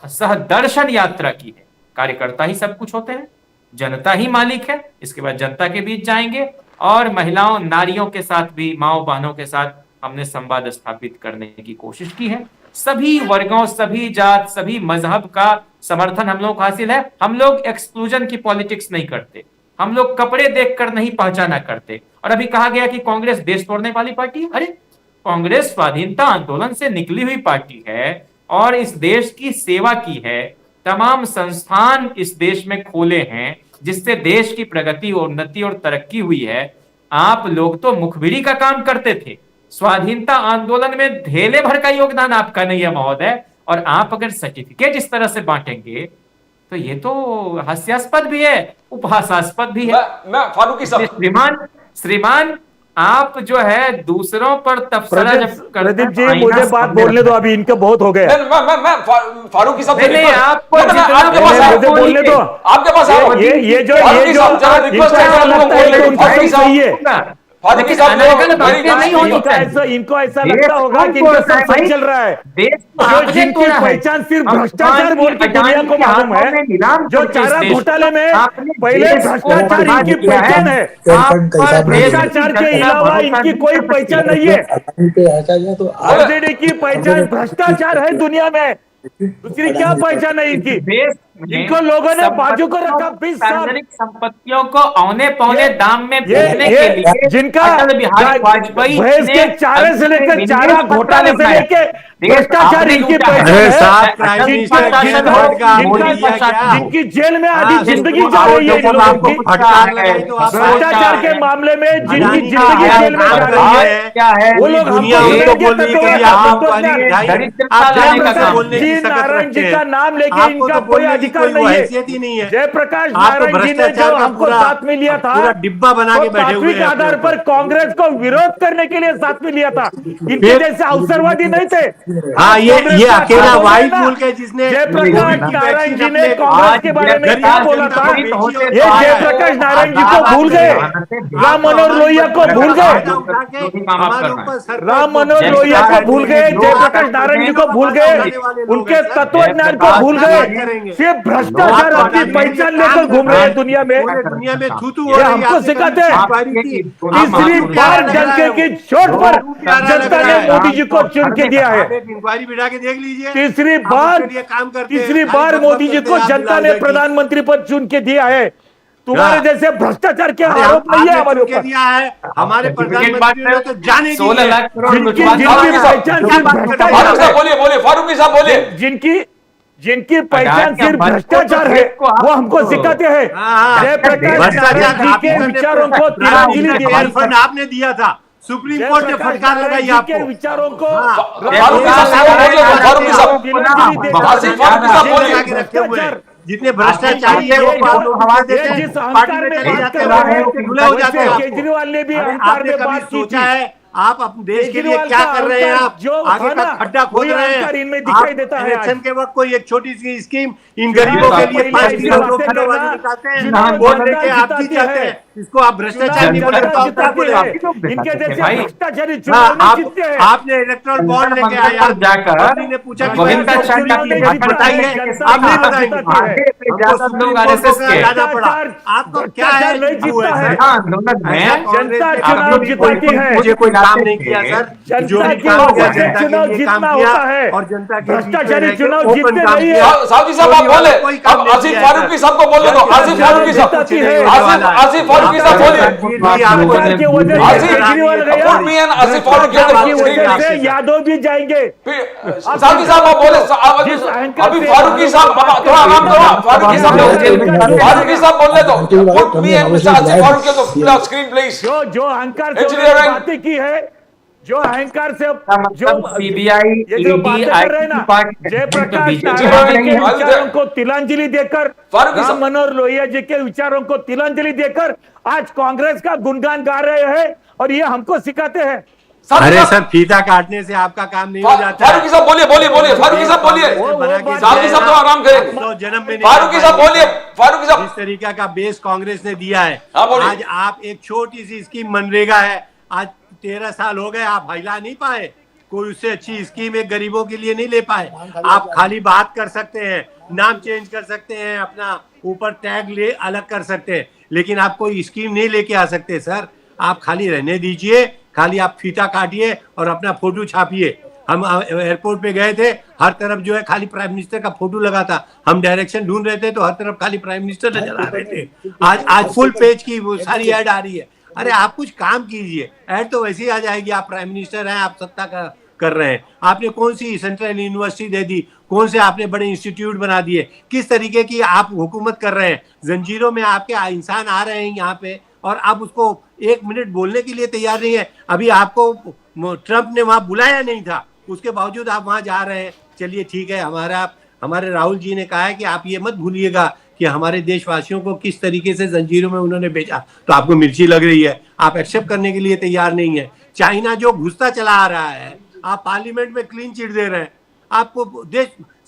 सह दर्शन यात्रा की है। कार्यकर्ता ही सब कुछ होते हैं, जनता ही मालिक है। इसके बाद जनता के बीच जाएंगे और महिलाओं नारियों के साथ भी, माओ बहनों के साथ हमने संवाद स्थापित करने की कोशिश की है। सभी वर्गों, सभी जात, सभी मजहब का समर्थन हम लोग को हासिल है। हम लोग एक्सक्लूजन की पॉलिटिक्स नहीं करते, हम लोग कपड़े देखकर नहीं पहचाना करते। और अभी कहा गया कि कांग्रेस देश तोड़ने वाली पार्टी है। अरे कांग्रेस स्वाधीनता आंदोलन से निकली हुई पार्टी है और इस देश की सेवा की है। तमाम संस्थान इस देश में खोले हैं जिससे देश की प्रगति और उन्नति और तरक्की हुई है। आप लोग तो मुखबिरी का काम करते थे, स्वाधीनता आंदोलन में धेले भर का योगदान आपका नहीं है महोदय। और आप अगर सर्टिफिकेट इस तरह से बांटेंगे तो ये तो हास्यास्पद भी है, उपहासास्पद भी है। मैं फारूकी साहब, श्रीमान आप जो है दूसरों पर तबसरा जब प्रदीप जी मुझे बात बोलने दो, अभी इनके बहुत हो गए। मैं फारूकी साहब नहीं, आपको आपके पास मुझे बोलने दो, आपके पास ये जो सही है, फारूकी साहब इनको ऐसा लगता होगा कि इनका सब सही चल रहा है। जो जिनकी पहचान सिर्फ भ्रष्टाचार बोल के दुनिया को मालूम है, जो चारा घोटाले में पहले भ्रष्टाचार इनकी पहचान है, भ्रष्टाचार के अलावा इनकी कोई पहचान नहीं है। आरजेडी की पहचान भ्रष्टाचार है दुनिया में, दूसरी क्या पहचान है इनकी? इनको लोगों ने बाजू को रखा 20 साल। सार्वजनिक संपत्तियों को औने पौने दाम में बेचने के लिए जिनका अटल बिहारी वाजपेयी भैंस के चारे से लेकर चारा घोटाले से लेकर भ्रष्टाचार इनकी पहचान है। जिनकी जेल में आधी जिंदगी जा रही है, भ्रष्टाचार के मामले में जिनकी जिंदगी जेल में जा रही है, वो लोग जी नारायण जी का नाम लेके इनका कोई अधिकार नहीं है। जयप्रकाश नारायण जी ने जो हमको साथ में लिया था, डिब्बा बना के बैठे हुए के आधार पर कांग्रेस को विरोध करने के लिए साथ में लिया था। इनके जैसे अवसरवादी नहीं थे। हाँ, ये अकेला वाइट मूल के जिसने जयप्रकाश नारायण जी ने कांग्रेस के बारे में क्या बोला था, ये जयप्रकाश नारायण जी को भूल गए, राम मनोहर लोहिया को भूल गए, राम मनोहर लोहिया को भूल गए, जयप्रकाश नारायण जी को भूल गए, उनके तत्वज्ञान को भूल गए। सिर्फ भ्रष्टाचार अपनी पहचान लेकर घूम रहे हैं दुनिया में। ये हमको सिखाते हैं। तीसरी बार डंके की चोट पर जनता ने मोदी जी को चुन के दिया है। इंक्वायरी बिठा के देख लीजिए, तीसरी बार मोदी जी को जनता ने प्रधानमंत्री पद चुन के दिया है। तुम्हारे जैसे भ्रष्टाचार के आरोप नहीं है हमारे ऊपर। दिया है हमारे प्रधानमंत्री ने तो जाने 16 लाख करोड़ जिनकी पहचान सिर्फ भ्रष्टाचार, बोलिए फारूकी साहब बोलिए। जिनकी पहचान सिर्फ भ्रष्टाचार है, वो हमको सिखाते हैं। जयप्रकाश नारायण जी के विचारों को तिलांजलि दी, आपने दिया था, सुप्रीम कोर्ट ने फटकार लगाई आपको। विचारों को जितने भ्रष्टाचारी है वो केजरीवाल ने भी अहंकार में बात की सोचा है आप अपने देश के लिए क्या कर रहे हैं, आप आगे का खड्डा खोद रहे हैं। इनमें दिखाई देता है। इलेक्शन के वक्त कोई एक छोटी सी स्कीम इन गरीबों के लिए 5 किलो निकालते हैं, वोट लेके आप जीत जाते हैं। इसको आप भ्रष्टाचार नहीं बोले तो आप क्या बोले? इनके जैसे भ्रष्टाचारी चुनाव में जीतते हैं। आपने इलेक्ट्रल बॉन्ड लेके आया, जाकर ने पूछा बताइए, आप नहीं बताएंगे। आपको क्या है? जनता चुनाव जिताती है, मुझे कोई काम नहीं किया सर, जो भी काम किया जनता के लिए काम किया और जनता के भ्रष्टाचारी चुनाव जीतते नहीं है। साहब साहब आप बोले, अब आसिफ फारूकी साहब को बोलने दो। आसिफ फारूकी साहब, आसिफ फारूकी साहब बोलिए। आसिफ फारूकी से यादव भी जाएंगे। साहब साहब आप बोले, अभी फारूकी साहब थोड़ा आराम करो। फारूकी साहब बोलने दो। Put me and Mr. Asif Farooqui को स्क्रीन प्लीज। जो अहंकार से बातें की है, जो अहंकार से जो सीबीआई ईडी जयप्रकाश नारायण के विचारों को तिलांजलि देकर, राम मनोहर लोहिया जी के विचारों को तिलांजलि देकर आज कांग्रेस का गुणगान गा रहे हैं और ये हमको सिखाते हैं। साहब अरे साहब, सर, फीता काटने से आपका काम नहीं हो जाता है। फारूकी साहब बोलिए बोलिए बोलिए, फारूकी साहब बोलिए, सावजी साहब तो आराम करें। तो जन्म में नहीं फारूकी साहब बोलिए, फारूकी जिस साहब। तरीका का बेस कांग्रेस ने दिया है, हाँ, बोलिए। आज आप एक छोटी सी स्कीम मनरेगा है, आज 13 साल हो गए, आप हिला नहीं पाए। कोई उससे अच्छी स्कीम एक गरीबों के लिए नहीं ले पाए। आप खाली बात कर सकते हैं, नाम चेंज कर सकते हैं, अपना ऊपर टैग ले अलग कर सकते हैं, लेकिन आप कोई स्कीम नहीं लेके आ सकते सर। आप खाली रहने दीजिए, खाली आप फीता काटिए और अपना फोटो छापिए। हम एयरपोर्ट पे गए थे, हर तरफ जो है खाली प्राइम मिनिस्टर का फोटो लगा था। हम डायरेक्शन ढूंढ रहे थे तो हर तरफ खाली प्राइम मिनिस्टर नजर आ रहे थे। आज फुल पेज की वो सारी ऐड आ रही है। अरे आप कुछ काम कीजिए, ऐड तो वैसे ही आ जाएगी। आप प्राइम मिनिस्टर हैं, आप सत्ता का कर रहे हैं। आपने कौन सी सेंट्रल यूनिवर्सिटी दे दी, कौन से आपने बड़े इंस्टीट्यूट बना दिए, किस तरीके की आप हुकूमत कर रहे हैं। जंजीरों में आपके इंसान आ रहे हैं यहाँ पे और आप उसको 1 मिनट बोलने के लिए तैयार नहीं है। अभी आपको ट्रंप ने वहां बुलाया नहीं था, उसके बावजूद आप वहां जा रहे हैं। चलिए ठीक है, हमारे राहुल जी ने कहा है कि आप ये मत भूलिएगा कि हमारे देशवासियों को किस तरीके से जंजीरों में उन्होंने भेजा। तो आपको मिर्ची लग रही है, आप एक्सेप्ट करने के लिए तैयार नहीं है। चाइना जो घुसता चला आ रहा है, आप पार्लियामेंट में क्लीन चिट दे रहे हैं। आपको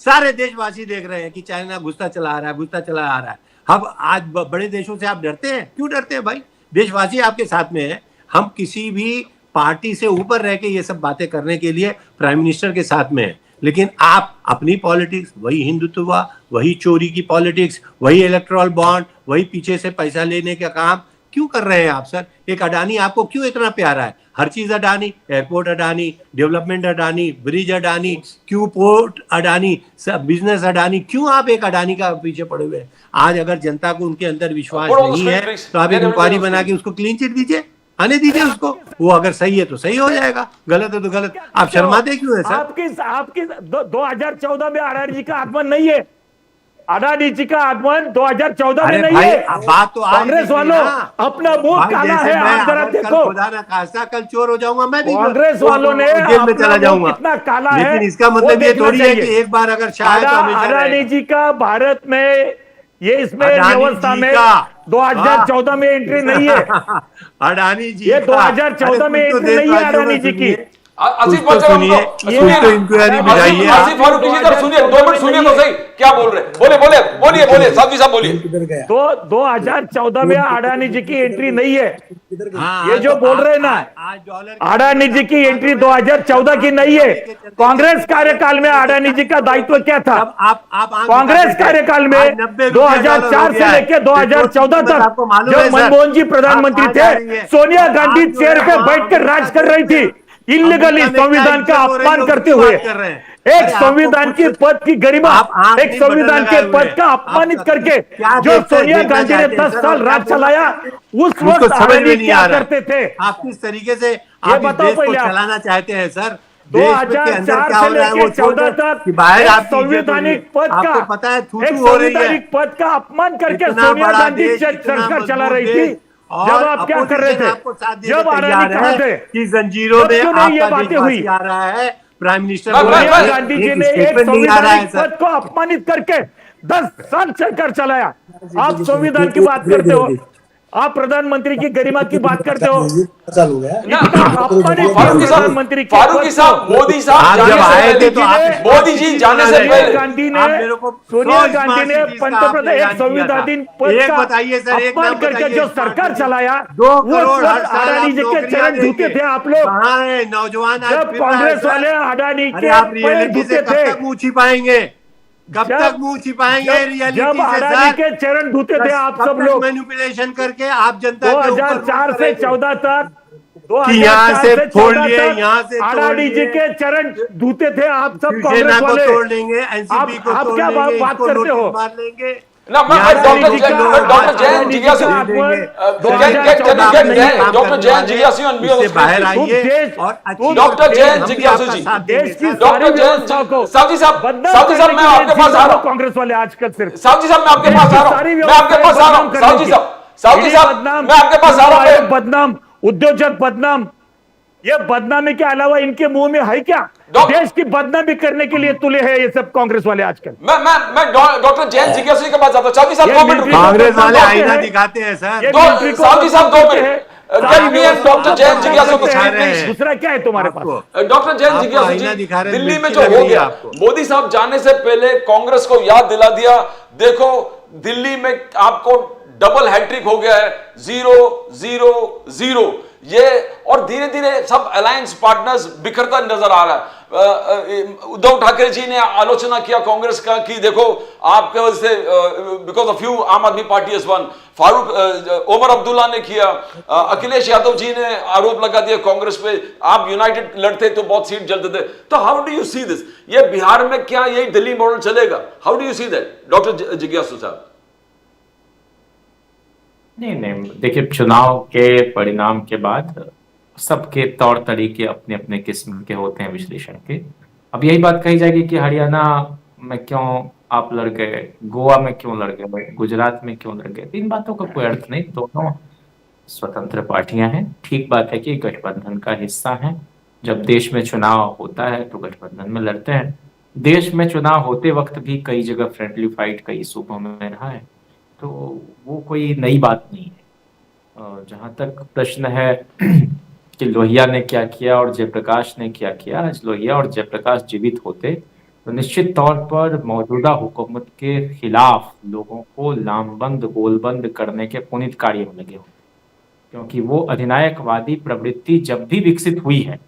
सारे देशवासी देख रहे हैं कि चाइना घुसता चला आ रहा है, घुसता चला आ रहा है। अब आज बड़े देशों से आप डरते हैं? क्यों डरते हैं भाई? देशवासी आपके साथ में है। हम किसी भी पार्टी से ऊपर रह के ये सब बातें करने के लिए प्राइम मिनिस्टर के साथ में है, लेकिन आप अपनी पॉलिटिक्स, वही हिंदुत्व, वही चोरी की पॉलिटिक्स, वही इलेक्टोरल बॉन्ड, वही पीछे से पैसा लेने का काम क्यों कर रहे हैं आप सर? एक अडानी आपको क्यों इतना प्यारा है? हर चीज Adani, airport Adani, development Adani, bridge Adani, क्यों पोर्ट अडानी, सब बिजनेस अडानी, क्यों आप एक अडानी का पीछे पड़े हुए हैं? आज अगर जनता को उनके अंदर विश्वास नहीं है तो आप एक इंक्वायरी बना के उसको क्लीन चिट दीजिए, आने दीजिए उसको। वो अगर सही है तो सही हो जाएगा, गलत है तो गलत। आप शर्माते क्यों है सर? आपकी 2014 में अडानी जी का आगमन नहीं है। अडानी जी का आगमन 2014 में नहीं है। बात तो कांग्रेस वालों अपना मुंह काला है, आप जरा देखो। खुदा ना खास्ता कल चोर हो जाऊंगा मैं भी, कांग्रेस वालों ने जेल में चला जाऊंगा। कितना काला है, लेकिन इसका मतलब ये थोड़ी है कि एक बार अगर शायद अडानी जी का भारत में ये इसमें व्यवस्था में 2014 में एंट्री नहीं है। अडानी जी ये 2014 में एंट्री नहीं है अडानी जी की। आसिफ भाई साहब, सुनिए इंक्वायरी बिठाइए। आसिफ फारूकी जी, सुनिए 2 मिनट सुनिए तो सही, क्या बोल रहे हैं? बोलिए साहब जी साहब बोलिए। तो 2014 में अडानी जी की एंट्री नहीं है। ये जो बोल रहे हैं ना, अडानी जी की एंट्री 2014 की नहीं है। कांग्रेस कार्यकाल में अडानी जी का दायित्व क्या था? कांग्रेस कार्यकाल में 2004 से लेकर 2014 तक जब मनमोहन जी प्रधानमंत्री थे, सोनिया गांधी चेयर पे बैठकर राज कर रही थी, इल्लीगली संविधान का अपमान करते हुए। एक संविधान की पद की गरिमा, एक संविधान के पद का अपमानित करके जो सोनिया गांधी ने 10 साल राज चलाया, उस वक्त अडानी क्या करते थे? आप किस तरीके से ये बताओ पहले आप। चलाना चाहते हैं सर? 2004 से लेकर 14 तक बाहर आप संवैधानिक पद का, पता है एक संवैधानिक पद का अपमान करके सोनिया गांधी सरकार चला रही थी। जब आप क्या कर रहे थे? जब अडानी कहाँ थे? कि जंजीरों में ये बातें हुई आ रहा है, प्राइम मिनिस्टर सोनिया गांधी जी ने एक संवैधानिक पद को अपमानित करके 10 साल सरकार चलाया। आप संविधान की बात करते हो, आप प्रधानमंत्री की गरिमा की बात करते हो। फारूकी साहब, मोदी साहब जब आए थे तो मोदी जी जाने से पहले गांधी ने, सोनिया गांधी ने पंतप्रधान एक संविधानिक पद का अपमान करके जो सरकार चलाया, वो अडानी जी के चरण धोते थे आप लोग। नौजवान जब कांग्रेस वाले अडानी के पैर धोते थे, मुंह छिपाएंगे, कब तक मुंह छिपाएंगे? रियलिटी जब अडानी के चरण धोते थे आप सब लोग, मैनिपुलेशन करके आप जनता 2004 से 14 तक, यहाँ से फोड़ लिए, यहाँ से अडानी जी के चरण धोते थे आप सब कांग्रेस वाले। तोड़ लेंगे, एनसीपी को आप तोड़ क्या लेंगे, बात करते हो? मार लेंगे। ना मैं डॉक्टर जैन जिज्ञासु बाहर आइए और डॉक्टर जैन जिज्ञासु जी, देश की डॉक्टर जैन साहू जी साहब मैं आपके पास आ रहा हूँ। कांग्रेस वाले आजकल सिर्फ साहू जी साहब मैं आपके पास आ रहा हूँ, मैं आपके पास आ रहा हूँ। साहू जी साहब मैं आपके पास आ रहा हूँ। बदनाम, उद्योजक बदनाम, ये बदनामी के अलावा इनके मुंह में है क्या? देश की बदनामी करने के लिए तुले हैं ये सब कांग्रेस वाले आजकल। मैं डॉक्टर जैन जिज्ञासु जी के पास जाता हूं। साहू जी साहब 2 मिनट रुकिए। कांग्रेस वाले आईना दिखाते हैं सर। साहू जी साहब 2 minute. Get me and Dr. Jain Jigyasu to दिखा speak, रहे please. हैं। दूसरा क्या है तुम्हारे पास? आपको डॉक्टर जैन आपको जिज्ञासु आईना दिखा जी, रहे हैं, दिल्ली में मिर्ची जो लग हो रही है गया, आपको। मोदी साहब जाने से पहले कांग्रेस को याद दिला दिया, देखो दिल्ली में आपको डबल हैट्रिक हो गया है, 0-0-0 ये, और धीरे धीरे सब अलायंस पार्टनर्स बिखरता नजर आ रहा है। उद्धव ठाकरे जी ने आलोचना किया कांग्रेस का कि देखो आपके वजह से, बिकॉज ऑफ यू आम आदमी party is one. Farooq Omar Abdullah ने किया, अखिलेश यादव जी ने आरोप लगा दिया कांग्रेस पे, आप यूनाइटेड लड़ते तो बहुत सीट जलते थे। तो how do you see this? ये बिहार में क्या यही दिल्ली मॉडल चलेगा? How do you see that doctor जिज्ञासु साहब? नहीं, देखिए, चुनाव के परिणाम के बाद सबके तौर तरीके अपने अपने किस्म के होते हैं विश्लेषण के। अब यही बात कही जाएगी कि हरियाणा में क्यों आप लड़ गए, गोवा में क्यों लड़ गए, गुजरात में क्यों लड़ गए, तो इन बातों का कोई अर्थ नहीं। दोनों स्वतंत्र पार्टियां हैं। ठीक बात है कि गठबंधन का हिस्सा हैं। जब देश में चुनाव होता है तो गठबंधन में लड़ते हैं। देश में चुनाव होते वक्त भी कई जगह फ्रेंडली फाइट कई सूबों में रहा है, तो वो कोई नई बात नहीं है। जहाँ तक प्रश्न है कि लोहिया ने क्या किया और जयप्रकाश ने क्या किया, आज लोहिया और जयप्रकाश जीवित होते तो निश्चित तौर पर मौजूदा हुकूमत के खिलाफ लोगों को लामबंद गोलबंद करने के पुनीत कार्य में लगे होते, क्योंकि वो अधिनायकवादी प्रवृत्ति जब भी विकसित हुई है,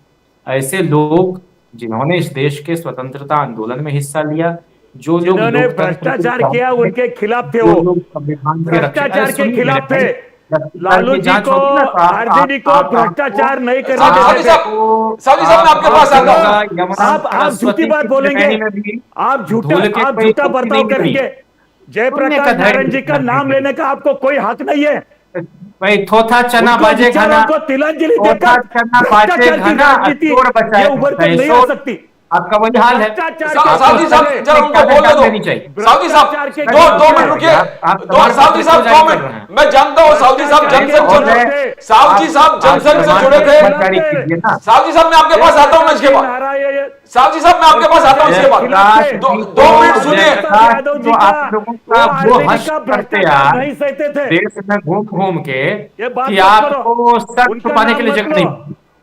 ऐसे लोग जिन्होंने इस देश के स्वतंत्रता आंदोलन में हिस्सा लिया, जो लोग जिन्होंने भ्रष्टाचार किया उनके खिलाफ थे, वो भ्रष्टाचार के खिलाफ थे। लालू जी को, आरजेडी को भ्रष्टाचार नहीं करने सावजी देते थे। साहब मैं आपके पास आता हूं। आप झूठी बात बोलेंगे, आप झूठा बर्ताव करेंगे। जयप्रकाश नारायण जी का नाम लेने का आपको कोई हक नहीं है। भाई थोथा चना बाजे खाना, को तिलांजलि थोथा देकर चना बाजे खाना, अतोड़ बचाए ये उभर कर नहीं आ सकती। आपका वही हाल है। सावजी साहब जरा उनको बोलने दो। सावजी साहब दो मिनट रुकिए। सावजी साहब 2 मिनट। मैं जानता हूँ सावजी साहब जनसंघ से, सावजी साहब जनसंघ से जुड़े थे। सावजी साहब मैं आपके पास आता हूँ, मैं इसके बाद सावजी साहब मैं आपके पास आता हूँ इसके बाद 2 मिनट सुनिए। तो आप लोगों का वो हंस करते यार देश में घूम घूम के कि आपको सर छुपाने के लिए जगह नहीं।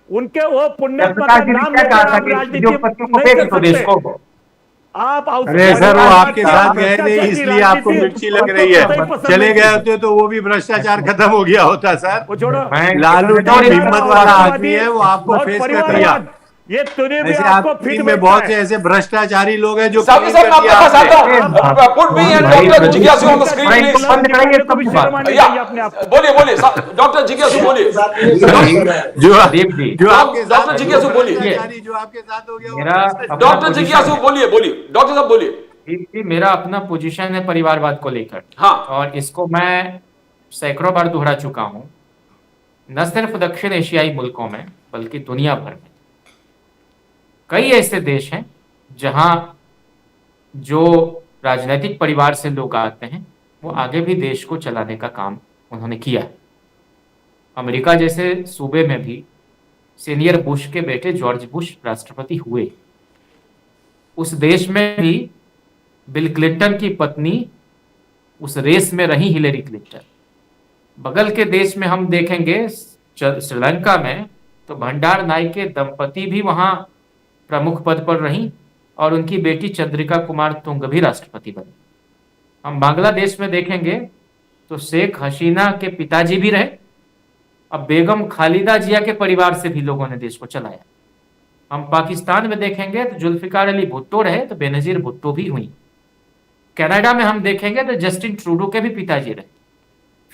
उनके वो पुण्यात्मा का नाम लेकर आप राजनीति नहीं कर सकते। आप अरे सर, वो आपके साथ गए थे इसलिए आपको मिर्ची लग रही है। चले गए होते तो वो भी भ्रष्टाचार खत्म हो गया होता सर। वो छोड़ो, लालू जी हिम्मत वाला आदमी है, वो आपको फेस कर दिया। ये तूने भी ऐसे आपको आपकी फिट टीम में में बहुत से ऐसे भ्रष्टाचारी लोग हैं जो सावजी साहब मैं आपके पास आता हूँ। पुट मी एंड डॉक्टर जिज्ञासु ऑन द स्क्रीन प्लीज। बंद कराइए तब बोलिए बोलिए डॉक्टर जिज्ञासु बोलिए। जो आपके साथ डॉक्टर जिज्ञासु बोलिए। जो आपके साथ हो गया मेरा डॉक्टर जिज्ञासु बोलिए डॉक्टर साहब बोलिए। मेरा अपना पोजीशन है परिवारवाद को लेकर, हाँ, और इसको मैं सैकड़ों बार दोहरा चुका हूं, न सिर्फ दक्षिण एशियाई मुल्कों में बल्कि दुनिया भर में। कई ऐसे देश हैं जहां जो राजनीतिक परिवार से लोग आते हैं वो आगे भी देश को चलाने का काम उन्होंने किया है। अमेरिका जैसे सूबे में भी सीनियर बुश के बेटे जॉर्ज बुश राष्ट्रपति हुए। उस देश में भी बिल क्लिंटन की पत्नी उस रेस में रही, हिलेरी क्लिंटन। बगल के देश में हम देखेंगे श्रीलंका में तो भंडार नायके दंपति भी वहां प्रमुख पद पर रही और उनकी बेटी चंद्रिका कुमार तुंग भी राष्ट्रपति बनी। हम बांग्लादेश में देखेंगे तो शेख हसीना के पिताजी भी रहे। अब बेगम खालिदा जिया के परिवार से भी लोगों ने देश को चलाया। हम पाकिस्तान में देखेंगे तो जुल्फिकार अली भुट्टो रहे तो बेनजीर भुट्टो भी हुई। कनाडा में हम देखेंगे तो जस्टिन ट्रूडो के भी पिताजी रहे।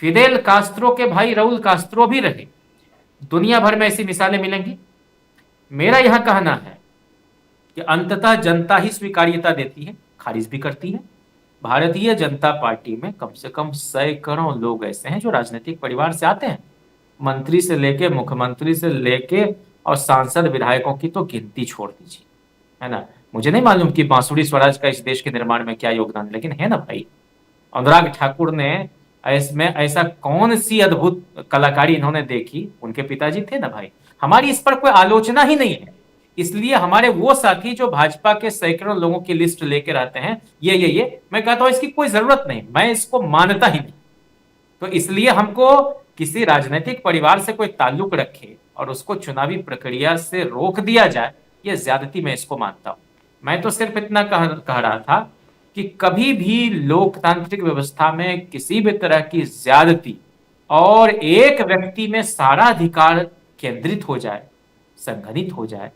फिदेल कास्त्रो के भाई राउल कास्त्रो भी रहे। दुनिया भर में ऐसी मिसालें मिलेंगी। मेरा यह कहना है कि अंततः जनता ही स्वीकार्यता देती है, खारिज भी करती है। भारतीय जनता पार्टी में कम से कम सैकड़ों लोग ऐसे हैं जो राजनीतिक परिवार से आते हैं। मंत्री से लेके मुख्यमंत्री से लेके और सांसद विधायकों की तो गिनती छोड़ दीजिए, है ना। मुझे नहीं मालूम कि बांसुरी स्वराज का इस देश के निर्माण में क्या योगदान, लेकिन है ना भाई। अनुराग ठाकुर ने ऐसा कौन सी अद्भुत कलाकारी इन्होंने देखी, उनके पिताजी थे ना भाई। हमारी इस पर कोई आलोचना ही नहीं है। इसलिए हमारे वो साथी जो भाजपा के सैकड़ों लोगों की लिस्ट लेकर आते हैं, ये मैं कहता हूं इसकी कोई जरूरत नहीं, मैं इसको मानता ही नहीं। तो इसलिए हमको किसी राजनीतिक परिवार से कोई ताल्लुक रखे और उसको चुनावी प्रक्रिया से रोक दिया जाए, ये ज्यादती मैं इसको मानता हूं। मैं तो सिर्फ इतना कह रहा था कि कभी भी लोकतांत्रिक व्यवस्था में किसी भी तरह की ज्यादती और एक व्यक्ति में सारा अधिकार केंद्रित हो जाए, संघनित हो जाए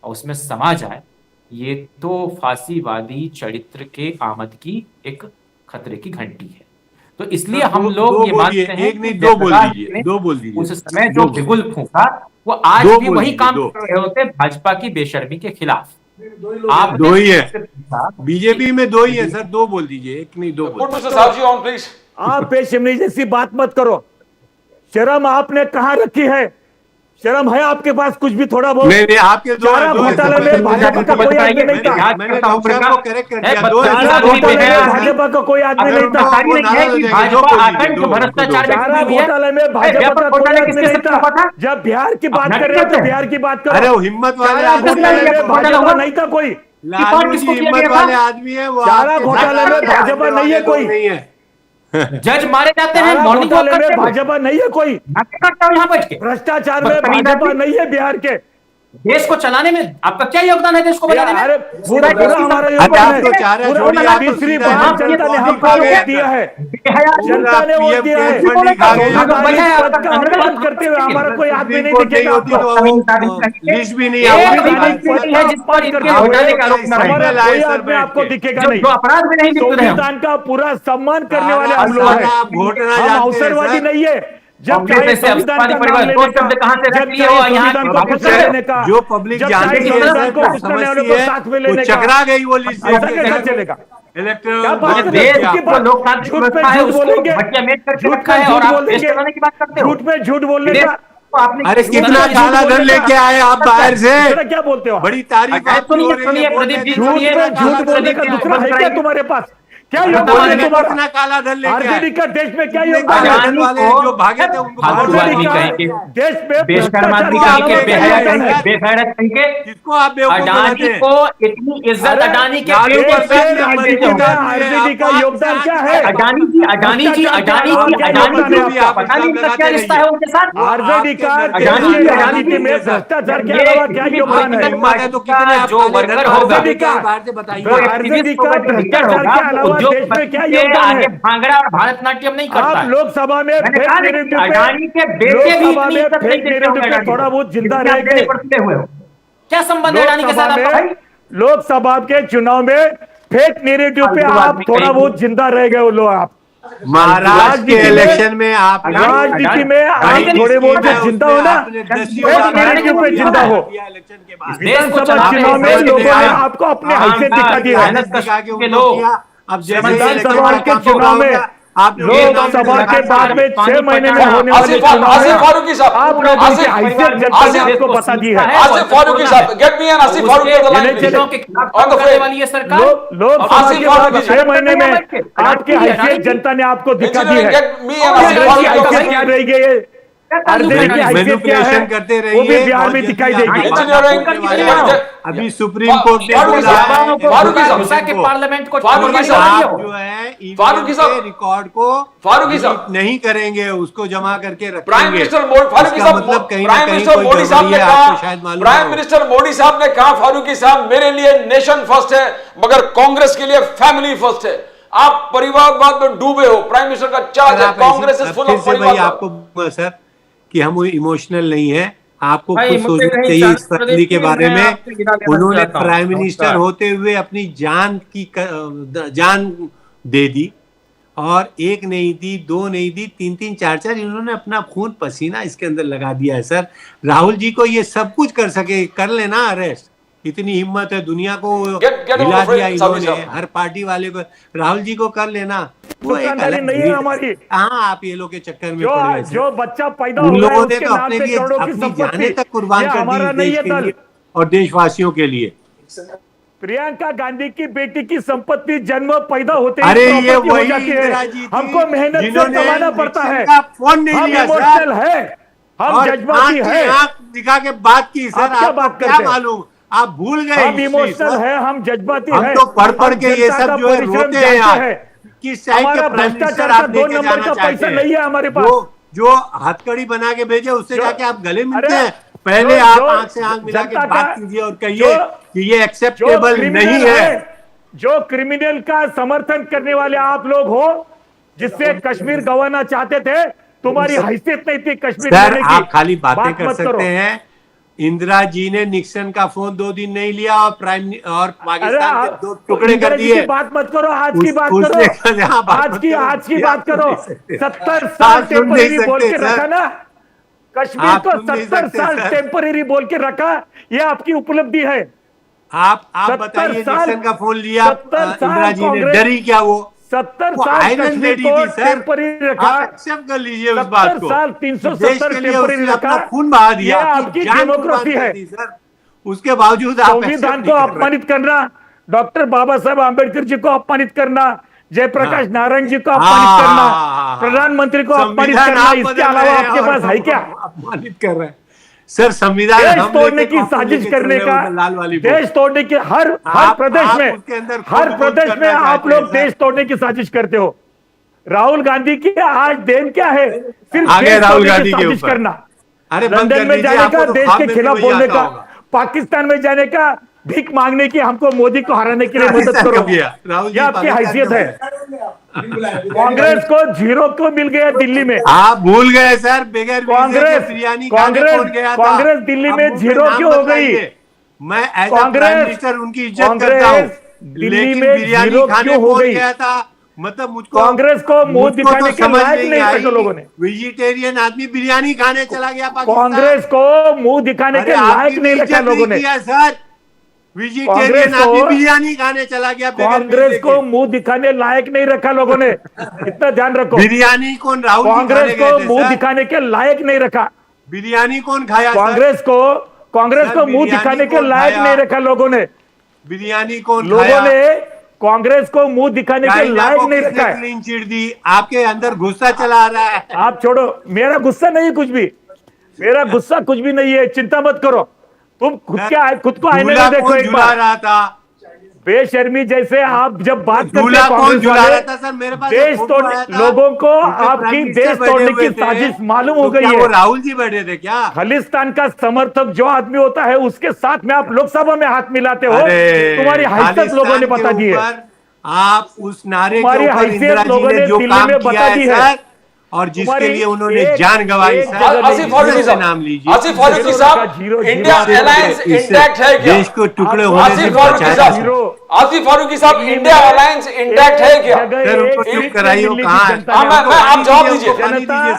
और उसमें समा जाए, ये तो फांसीवादी चरित्र के आमद की एक खतरे की घंटी है। तो इसलिए हम लोग ये मानते हैं एक नहीं कि दो बोल जयप्रकाश दीजिए, ने दो बोल दीजिए, उस समय जो बिगुल फूंका वो आज दो भी बोल वही दीजिए, काम दो। कर रहे होते भाजपा की बेशर्मी के खिलाफ। दो ही है, बीजेपी में दो ही है सर, दो बोल दीजिए, एक नहीं दो बोल। Put Mr. Savji on, please. आप पेशेमनी जैसी बात मत करो। शर्म आपने कहां रखी है? शर्म है आपके पास कुछ भी थोड़ा बहुत? नहीं आपके दो चारा घोटाले में भाजपा का कोई आदमी नहीं था। मैंने डॉक्टर को करेक्ट कर दिया, दो चारा घोटाले में भाजपा का कोई आदमी नहीं था। चारा घोटाले में भाजपा का कोई आदमी नहीं था। जब बिहार की बात कर रहे हैं तो बिहार की बात करो। अरे वो हिम्मत वाले चारा आदमी घोटाले में है, भाजपा नहीं था कोई। लालू जी हिम्मत वाले आदमी है, वो चारा आपके घोटाले में भाजपा नहीं है कोई। नहीं है। जज मारे जाते हैं, चारा मॉर्निंग वॉक घोटाले करते में हैं, भाजपा नहीं है कोई। करता हूं यहाँ बैठ के। भ्रष्टाचार में बदतमीज भाजपा आदमी। नहीं है बिहार के। देश को चलाने में आपका क्या योगदान है? देश को बनाने अरे में पूरा हमारा योगदान आप तो चाह रहे है। हैं, पूरा छोड़िए, आप तो तीसरी सीधा बार आप जनता ने तो हमको खा वोट गए। दिया है। बेहया जनता ने वोट दिया है। PM फंड खा गए। पद का अपमान करते हुए हमारा कोई आदमी नहीं दिखेगा होती तो आपको। वो लिस्ट भी नहीं एक आपको भी दिखा। नहीं है जिस पर इनके हाँ, घोटाले का आरोप न रहे। हमारा लाए कोई सर आदमी बैठ आपको के। दिखेगा जो नहीं। जो अपराध में नहीं लिप्त रहे हम। संविधान का पूरा सम्मान करने वाले हम लोग सारा हैं। आप घोटना हम जानते हैं अवसरवादी सर। नहीं है। जब कांग्रेस चाहे में से संविधान का अफगानी नाम परिवार लेने दो का, शब्द कहाँ से रख जब लिए चाहे हो यहाँ संविधान को वापस कुचल से? लेने का, जो पब्लिक जब जानती चाहे है संविधान सर, को जो कुचलने वालों समझती को है, साथ में वो लेने का। चकरा गई वो लिस्ट। ऐसा कैसा चलेगा? क्या बात कर रहे देश हो? को लोकतांत्रिक झूठ पे व्यवस्था है, झूठ उसको बोलेंगे, भटिया मेट करके झूठ रखा पे है झूठ और आप बोलेंगे, देश चलाने की बात करते हो। झूठ पे झूठ बोलने देश का। को आपने अरे कितना काला धन लेके आए आप बाहर से, दूसरा क्या बोलते हो? बड़ी तारीफ आपकी हो रही है, सुनिए बोल प्रदीप रहे जी, हैं, झूठ सुनिए, पे झूठ बोलने का दूसरा है क्या तुम्हारे पास? क्या योगदान है तुम्हारा? कितना काला धन लेके आए। आरजेडी का देश में क्या योगदान है? अडानी वाले जो भागे थे उनको फालतू बहुत आदमी बड़ा कहीं के, देश में बेशर्म आदमी भ्रष्टाचार कहीं के, के बेहया अलावा क्या कहीं योगदान के, है? बेगैरत कहीं के। किसको आप बेवकूफ बनाते अडानी हैं? को इतनी इज्जत अरे, अडानी के लालू बेटे प्रसाद से ने मिलती मंत्री है। का आरजेडी का योगदान क्या है? अडानी जी अडानी जी अडानी जी अडानी जी पता नहीं इनका क्या रिश्ता है उनके साथ। आरजेडी का अडानी देश जी की अडानी राजनीति में जी भ्रष्टाचार के अलावा क्या योगदान है? हिम्मत है तो कितने आप जो काले वर्कर धन होगा, बाहर से बाहर से बताइए। जो आरजेडी एक्टिविस्ट का होगा, जो लीडर भ्रष्टाचार होगा, के अलावा उद्योग देश में क्या पति के योगदान आगे है? भांगड़ा और भारतनाट्यम नहीं करता आप है। लोकसभा में मैंने फेक कहा ना कि नैरेटिव अडानी के पे बेटे भी लोकसभा इतनी में इज्जत नहीं फेक देते नैरेटिव होंगे पे अडानी थोड़ा को। बहुत जिंदा जितने रह आप मेरे गए। पर तुले हुए हो। क्या संबंध है अडानी के साथ आपका भाई? लोकसभा के चुनाव में फेक नैरेटिव पे फालतू आप आदमी थोड़ा कहीं बहुत जिंदा रह गए वो लोग। आप महाराष्ट्र के इलेक्शन में आप राजनीति में आप थोड़े बहुत जो जिंदा हो ना, फेक नैरेटिव पे जिंदा हो। इलेक्शन के बाद विधानसभा चुनाव में लोगों ने आपको अपने हैसियत दिखा दी है। अब जैसे विधानसभा के चुनाव में आप लोकसभा के बाद में 6 महीने में होने वाले चुनाव में आसिफ फारूकी साहब, आप लोगों की आसिफ हैसियत जनता ने आपको बता दी है। आसिफ फारूकी साहब, get me an Asif Faruqi on the line, please. के खिलाफ On the करने frame. वाली ये सरकार लोकसभा आसिफ के बाद फारूकी 6 महीने में आपकी हैसियत जनता ने आपको दिखा दी Engineering, है। get me an Asif Congress की Faruqi on the हैसियत क्या line. रह गई है? आरजेडी की हैसियत क्या है? मैनिपुलेशन करते रहिए, वो भी बिहार में बहुत दिखाई जल्दी देगी। Engineering, अभी सुप्रीम कोर्ट ने फारूकी बोला साहब, है फारूकी साहब, घुसा के पार्लियामेंट को फारूकी साहब, आप जो है फारूकी साहब, रिकॉर्ड को फारूकी साहब, नहीं करेंगे, उसको जमा करके रखेंगे। प्राइम मिनिस्टर मोदी, फारूकी इसका साहब, मतलब कहीं ना प्राइम कहीं मिनिस्टर कोई मोदी साहब ने गड़बड़ी है, कहा, आपको शायद मालूम प्राइम हो। मिनिस्टर मोदी साहब ने कहा, फारूकी साहब मेरे लिए नेशन फर्स्ट है मगर कांग्रेस के लिए फैमिली फर्स्ट है। आप परिवारवाद में डूबे हो। प्राइम मिनिस्टर का चार्ज है, कांग्रेस इज फुल ऑफ परिवारवाद। आपको सर कि हम इमोशनल नहीं है, आपको भाई, खुद मुझे सोचना नहीं चाहिए चार इस फैमिली प्रदेश के में बारे मैं में। आपसे विदा लेना उन्होंने चाहता हूं। प्राइम मिनिस्टर नमस्कार। होते हुए अपनी जान दे दी, और एक नहीं दी, दो नहीं दी, तीन तीन चार चार इन्होंने अपना खून पसीना इसके अंदर लगा दिया है। सर राहुल जी को ये सब कुछ कर सके, कर लेना अरेस्ट, इतनी हिम्मत है, दुनिया को Get हिला over दिया it, इन्होंने, साहब। हर पार्टी वाले को। राहुल जी को कर लेना, वो एक दुकानदारी अलग नहीं है हमारी। हाँ, आप ये लोग के चक्कर में पड़ गए सर। जो बच्चा पैदा उन हो रहा है लोगों ने उसके तो नाम अपने पे लिए करोड़ों की अपनी संपत्ति, जानें तक कुर्बान ये कर हमारा दी नहीं देश है के दल। लिए और देशवासियों के लिए। प्रियंका गांधी की बेटी की संपत्ति जन्म पैदा होते ही अरे ये प्रॉपर्टी हो वही जाती इंदिरा है। जी थी हमको मेहनत से जिन्होंने कमाना पड़ता है। निक्सन का फोन नहीं हम लिया इमोशनल सर, है, हम और जज्बाती आंख है। की आंख दिखा के बात की सर। आप क्या आपको बात क्या करते हैं? मालूम, आप भूल गए हम हिस्ट्री, इमोशनल सर। है, हम जज्बाती हम है। तो पढ़ पढ़ हम के ये जनता सब का जो है परिश्रम रोते हैं जानते यार। हैं। किस टाइप हमारा के प्राइम मिनिस्टर भ्रष्टाचार आप का 2 लेके नंबर जाना का चाहते पैसा हैं? नहीं है हमारे पास। वो जो हथकड़ी बना के भेजे उससे जाके आप गले मिलते हैं? पहले जो- आप जो आंख से आंख मिला के जनता बात का- कीजिए और कहिए जो- कि ये जो एक्सेप्टेबल क्रिमिनल नहीं है। जो क्रिमिनल का समर्थन करने वाले आप लोग हो, जिससे कश्मीर गंवाना चाहते थे, तुम्हारी हैसियत नहीं थी कश्मीर सर लेने की। आप खाली बातें बात कर मत करो। सकते हैं। इंदिरा जी ने निक्सन का फोन 2 दिन नहीं लिया और अरे पाकिस्तान के 2 टुकड़े कर इंदिरा जी दिए। की बात मत करो, आज की बात उसने करो, कहा, हाँ, बात आज मत की करो। आज की आप बात सुन करो। नहीं सकते। 70 साल आप सुन नहीं टेम्परेरी बोल के सकते, रखा सर। ना, कश्मीर आप को सुन नहीं 70 सकते, साल सर। टेम्परेरी बोल के रखा, ये आपकी उपलब्धि है। आप 70 बताइए, साल- निक्सन का फोन लिया 70 साल इंदिरा जी ने, कांग्रेस- डरी क्या वो? 70 वो साल आयरन कश्मीर लेडी को थी सर। टेम्परेरी रखा, आप एक्सेप्ट कर लीजिए उस 70 बात को। साल देश 370 के लिए टेम्परेरी उसने अपना रखा, खून बहा दिया, ये अपनी आपकी जान डेमोक्रेसी कुर्बान है। कर दी सर। उसके बावजूद आप संविधान accept को नहीं कर रहे। अपमानित करना, डॉक्टर बाबा साहब आम्बेडकर जी को अपमानित करना, जयप्रकाश हाँ। नारायण जी को हाँ, अपमानित करना, हाँ। प्रधानमंत्री को अपमानित संविधान करना, आप इसके बदल अलावा रहे हैं आपके और पास है क्या? अपमानित कर रहे हैं सर। संविधान देश हम तोड़ने लेके की कॉपी साजिश लेके करने चल का, रहे हैं लाल वाली बोर्ड। देश तोड़ने की हर प्रदेश आप में, उसके अंदर हर खुद प्रदेश में करना आप चाहते हैं, लोग सर। देश तोड़ने की साजिश करते हो। राहुल गांधी की आज देन क्या है? सिर्फ आ गए देश राहुल तोड़ने की गांधी के साजिश ऊपर। करना, अरे बंद लंदन कर में दीजिए, जाने आपको का, तो देश ख्वाब के में खिलाफ भी वही बोलने आता का, होगा। पाकिस्तान में जाने का, भीख मांगने की, हमको मोदी को हराने के लिए मदद पाकिस्तान करो, कब गया? राहुल जी ये आपकी पाकिस्तान हैसियत कब है। कांग्रेस को जीरो को मिल गया दिल्ली में। आप भूल गए सर, बगैर वीजे कांग्रेस- के बिरयानी खाने कांग्रेस- कौन गया था? कांग्रेस दिल्ली अब में मुझे जीरो नाम क्यों हो गई? बताइए। मैं as a Congress- prime minister उनकी इज्जत कांग्रेस करता हूँ, दिल्ली लेकिन में बिरयानी जीरो खाने क्यों हो कौन गई? गया था? मतलब मुझको कांग्रेस को मुंह मुझको दिखाने तो के समझ लायक नहीं आई। रखा लोगों ने। वेजिटेरियन आदमी बिरयानी खाने चला गया पाकिस्तान। कांग्रेस को मुंह दिखाने अरे के आपकी लायक नहीं भी रखा इज्जत लोगों ने। किया सर। वेजिटेरियन कांग्रेस को- आदमी बिरयानी खाने चला गया बगैर कांग्रेस वीजे को के। मुंह दिखाने लायक नहीं रखा लोगों ने, इतना ध्यान रखो। बिरयानी कौन राहुल जी खाने कांग्रेस गए को थे मुंह सर? दिखाने के लायक नहीं रखा। बिरयानी कौन खाया सर? कांग्रेस सर, को मुंह बिरयानी दिखाने के कौन लायक खाया? नहीं रखा लोगों ने। बिरयानी कौन लोगों खाया? ने कांग्रेस को मुंह दिखाने के चाइना लायक को नहीं किसने रखा है। क्लीन चिट दी? आपके अंदर गुस्सा चला आ रहा है। आप छोड़ो, मेरा गुस्सा नहीं है कुछ भी, मेरा गुस्सा कुछ भी नहीं है, चिंता मत करो। तुम खुद को आईने झूला में देखो कौन एक झुला बार। रहा था? बेशर्मी जैसे आप जब बात करते झूला हैं कौन कांग्रेस झुला वाले, रहा था सर? मेरे पास देश एक फोटो तोड़ने आया था। लोगों को उनके आपकी प्राइम मिनिस्टर देश बैठे तोड़ने हुए की थे। साजिश मालूम तो हो गई क्या वो है। राहुल जी बैठे थे क्या? खालिस्तान का समर्थक जो आदमी होता है उसके साथ में आप लोकसभा में हाथ मिलाते हो, अरे, तुम्हारी हैसियत लोगों ने खालिस्तान के बता दी है। ऊपर आप उस नारे के तुम्हारी ऊपर हैसियत इंदिरा जी लोगों ने ने जो दिल्ली काम में किया बता है दी है। सर, और जिसके तुम्हारी लिए उन्होंने एक- जान गंवाई एक सर, जगह आसिफ फारूकी इससे नाम साहब, लीजिए। आसिफ फारूकी साहब, जीरो- इंडिया जीरो- अलायंस इससे इंटैक्ट है क्या? देश को टुकड़े होने से आसिफ फारूकी बचाया साहब, सर। जीरो। आसिफ फारूकी साहब, इंडिया अलायंस इंटैक्ट है क्या? सर, उनको चुप कराइए, वो कहाँ है? आप जवाब दीजिए,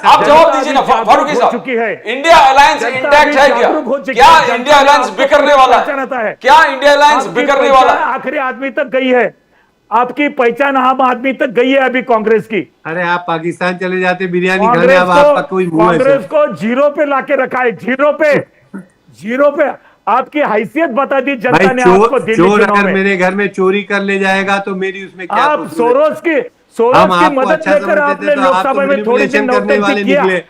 आप जवाब दीजिए ना फारूकी हो चुकी है। साहब। इंडिया अलायंस जनता इंटैक्ट है अभी क्या? जागरूक हो चुकी क्या है। जनता इंडिया ने अलायंस आपको बिखरने वाला पहचान आता है? है। क्या इंडिया अलायंस आपकी बिखरने वाला पहचान है? आखिरी आदमी तक गई है, आपकी पहचान आम आदमी तक गई है अभी कांग्रेस की। अरे आप पाकिस्तान चले जाते बिरयानी खाने, अब आपका कोई मुंह है कांग्रेस सर। को जीरो पे लाके रखा है, जीरो पे आपकी हैसियत बता दी जनता भाई ने आपको दिल्ली चोर चुनाव अगर में। मेरे घर में चोरी कर ले जाएगा तो मेरी उसमें क्या आप कसूर है? सोरोस की हम आपको मदद अच्छा लेकर समझते आपने थे तो आप लोकसभा तो में थोड़ी सी मैनिपुलेशन करने वाले नौटंकी किया। निकले।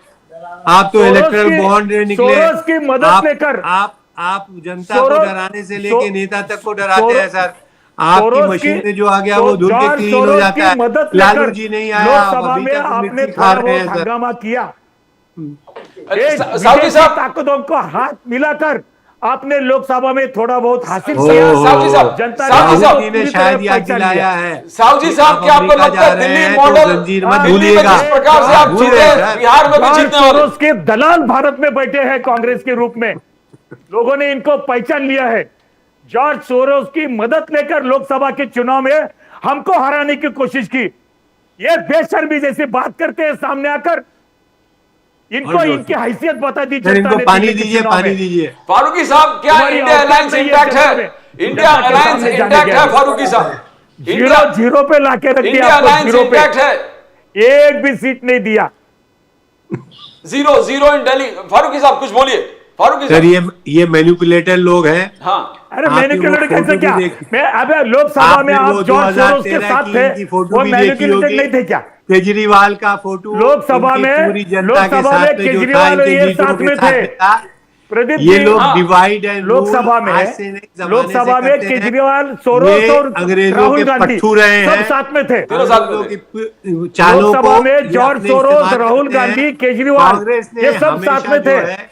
आप तो सोरोस इलेक्ट्रल की- बॉन्ड निकले। सोरोस की मदद लेकर आप जनता को सोरोस- डराने से लेके सो- नेता तक को डराते हैं सर। आपकी सोरोस मशीन की- में जो आ गया वो धुल के जॉर्ज क्लीन हो सोरोस जाता की मदद है। लालू लेकर जी नहीं आया, लोकसभा अभी में तक आपने मिर्ची थोड़ा खा रहे हैं बहुत सर। हंगामा किया। साउदी विदेशी साहब, ताकतों को हाथ मिलाकर आपने लोकसभा में थोड़ा बहुत हासिल हो, किया। साउदी साहब, जनता साउदी ने साहब, आपको ने पूरी शायद तरह याद पहचान दिलाया लिया। है। साउदी साहब, क्या आपको अमेरिका लगता जा है रहे दिल्ली हैं तो मॉडल जंजीर मत दिल्ली में भूलिएगा। जिस प्रकार से आप भूल जीते रहे हैं, हैं। बिहार में भी जॉर्ज जीतने वाले? सोरोस के दलाल भारत में बैठे हैं कांग्रेस के रूप में, लोगों ने इनको पहचान लिया है। जॉर्ज सोरोस की मदद लेकर लोकसभा के चुनाव में हमको हराने की कोशिश की। ये बेशर्मी जैसी बात करते हैं सामने आकर, इनको और इनकी हैसियत बता दी सर, जनता इनको ने पानी दिल्ली के दीजिए, चुनाव पानी में। दीजिए। फारूकी साहब, क्या तुम्हारी इंडिया औकात अलायंस नहीं है इंटैक्ट जनता है? में। इंडिया जनता के अलायंस सामने जाने इंटैक्ट गया। है फारूकी साहब? जीरो पे लाके रख दिया इंडिया आपको, अलायंस जीरो पे इंटैक्ट है? एक भी सीट नहीं दिया। Zero in Delhi. फारूकी साहब कुछ बोलिए। फारूकी सर साहब, ये मैनिपुलेटर लोग हैं। हाँ, अरे आपने मैनिपुलेटर वो कैसे फोटो क्या? भी देखी? मैं अबे लोकसभा में आपने आप वो जॉर्ज सोरोस के 2013 साथ की थे, इनकी फोटो वो भी देखी मैनिपुलेटर होगी। नहीं थे क्या? केजरीवाल का फोटो लोकसभा उनकी में पूरी जनता के लोकसभा साथ में में जो था, केजरीवाल और इनके ये लीडरों साथ के में साथ थे। में था। प्रदीप ये जी, लोग हाँ। डिवाइड एंड लोकसभा में केजरीवाल, सोरोस और अंग्रेजों राहुल के गांधी पट्टू रहे सब हैं, साथ में थे। तीनों साथ में थे। की चालों लोकसभा को में ये जॉर्ज अपने सोरोस, इस्तेमाल राहुल करते हैं। गांधी, केजरीवाल, कांग्रेस ने ये सब साथ हमेशा में जो थे। है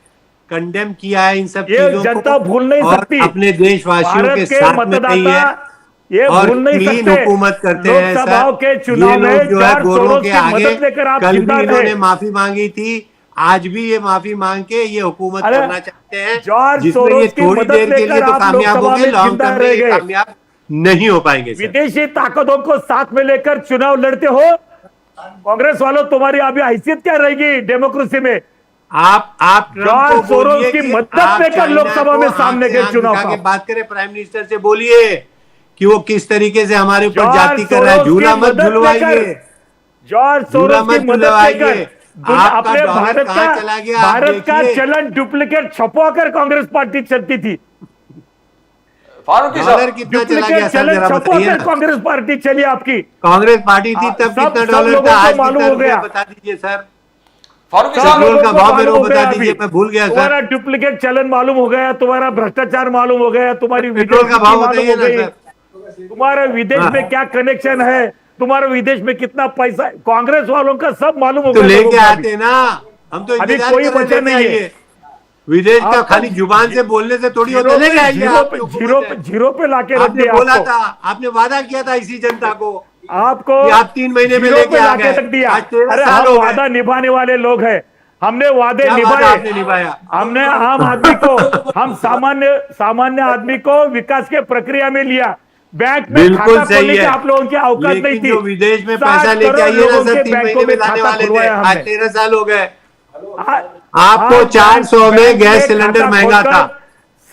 कंडेम किया है इन सब ये चीजों जनता को भूल नहीं और सकती। अपने देशवासियों भारत के के साथ में नहीं मतदाता है ये और भूल नहीं क्लीन सकते। हुकूमत करते हैं सर। लोकसभाओं के ये चुनाव लोग में जो है जॉर्ज गोरों सोरोस के की आगे, मदद लेकर आप कल जिंदा भी इन्होंने रहे। माफी मांगी थी, आज भी ये माफी मांग के ये हुकूमत अरे, करना चाहते हैं, जॉर्ज जिसमें ये सोरोस की थोड़ी मदद देर के लिए लेकर तो आप कामयाब हो लोकसभा गए, में लॉन्ग जिंदा टर्म में रह ये गए। कामयाब नहीं हो पाएंगे सर। विदेशी ताकतों को साथ में लेकर चुनाव लड़ते हो। कांग्रेस वालों, तुम्हारी अभी हैसियत क्या रहेगी डेमोक्रेसी में? आप ट्रम्प को जॉर्ज सोरोस बोलिए की कि मदद आप लेकर चाइना लोकसभा को में आंख सामने से के आंख चुनाव दिखा के का। बात करें, प्राइम मिनिस्टर से बोलिए कि वो किस तरीके से हमारे ऊपर जॉर्ज जाति कर रहा है। सोरोस की झूला मत मदद झुलवाइए, लेकर, जॉर्ज झूला सोरोस की मत मदद झुलवाइए। लेकर आपका अपने डॉलर कहाँ चला गया, आप भारत का देखिए। चलन डुप्लीकेट छपवाकर कांग्रेस पार्टी चलती थी। फारूकी डॉलर साहब, कितना चला गया डुप्लीकेट सर, चलन जरा बताइए छपवाकर ना। कांग्रेस पार्टी चली आपकी। कांग्रेस पार्टी थी तब सब कितना डॉलर लोगों था, को आज मालूम कितना हो गया। रुपया बता दीजिए सर। फारूकी सब साहब, पेट्रोल लोगों का को भाव मेरे मालूम को हो बता गया दीजिए, अभी। मैं भूल गया सर। तुम्हारा डुप्लीकेट चलन मालूम हो गया, तुम्हारा भ्रष्टाचार मालूम हो गया, तुम्हारी पेट्रोल विदेश का भाव नीति मालूम बताइए हो ना गई, सर। तुम्हारा विदेश हाँ। में क्या कनेक्शन है, तुम्हारा विदेश में कितना पैसा, कांग्रेस वालों का सब मालूम हो तो गया लोगों लेके को अभी। आते ना, हम तो अभी इंतजार कोई कर रहे वजह लेके नहीं है। आइए। विदेश का आपको खाली जुबान से बोलने से थोड़ी होता है, लेके आइए। आपकी हुकूमत है। जीरो पे लाके रख आपने दिया बोला आपको। था, आपने वादा किया था इसी जनता को आपको कि आप 3 महीने में जीरो लेके पे आ लाके गए। रख दिया। आज 13 अरे साल हम हो गए। वादा निभाने वाले लोग हैं, हमने वादे क्या वादा निभाए। आपने निभाया? हमने आम आदमी को, हम सामान्य आदमी को विकास के प्रक्रिया में लिया। बैंक में बिल्कुल खाता सही खोलने की है। आप लोगों की औकात नहीं लेकिन थी। जो विदेश में 60 पैसा लेके करोड़ आइए ना लोगों सर, के 3 बैंकों महीने में में लाने खाता वाले थे। खुलवाया आज हमने। 13 साल हो गए। आज आपको 400 में बैंक गैस में सिलेंडर खाता महंगा खोलकर था, आज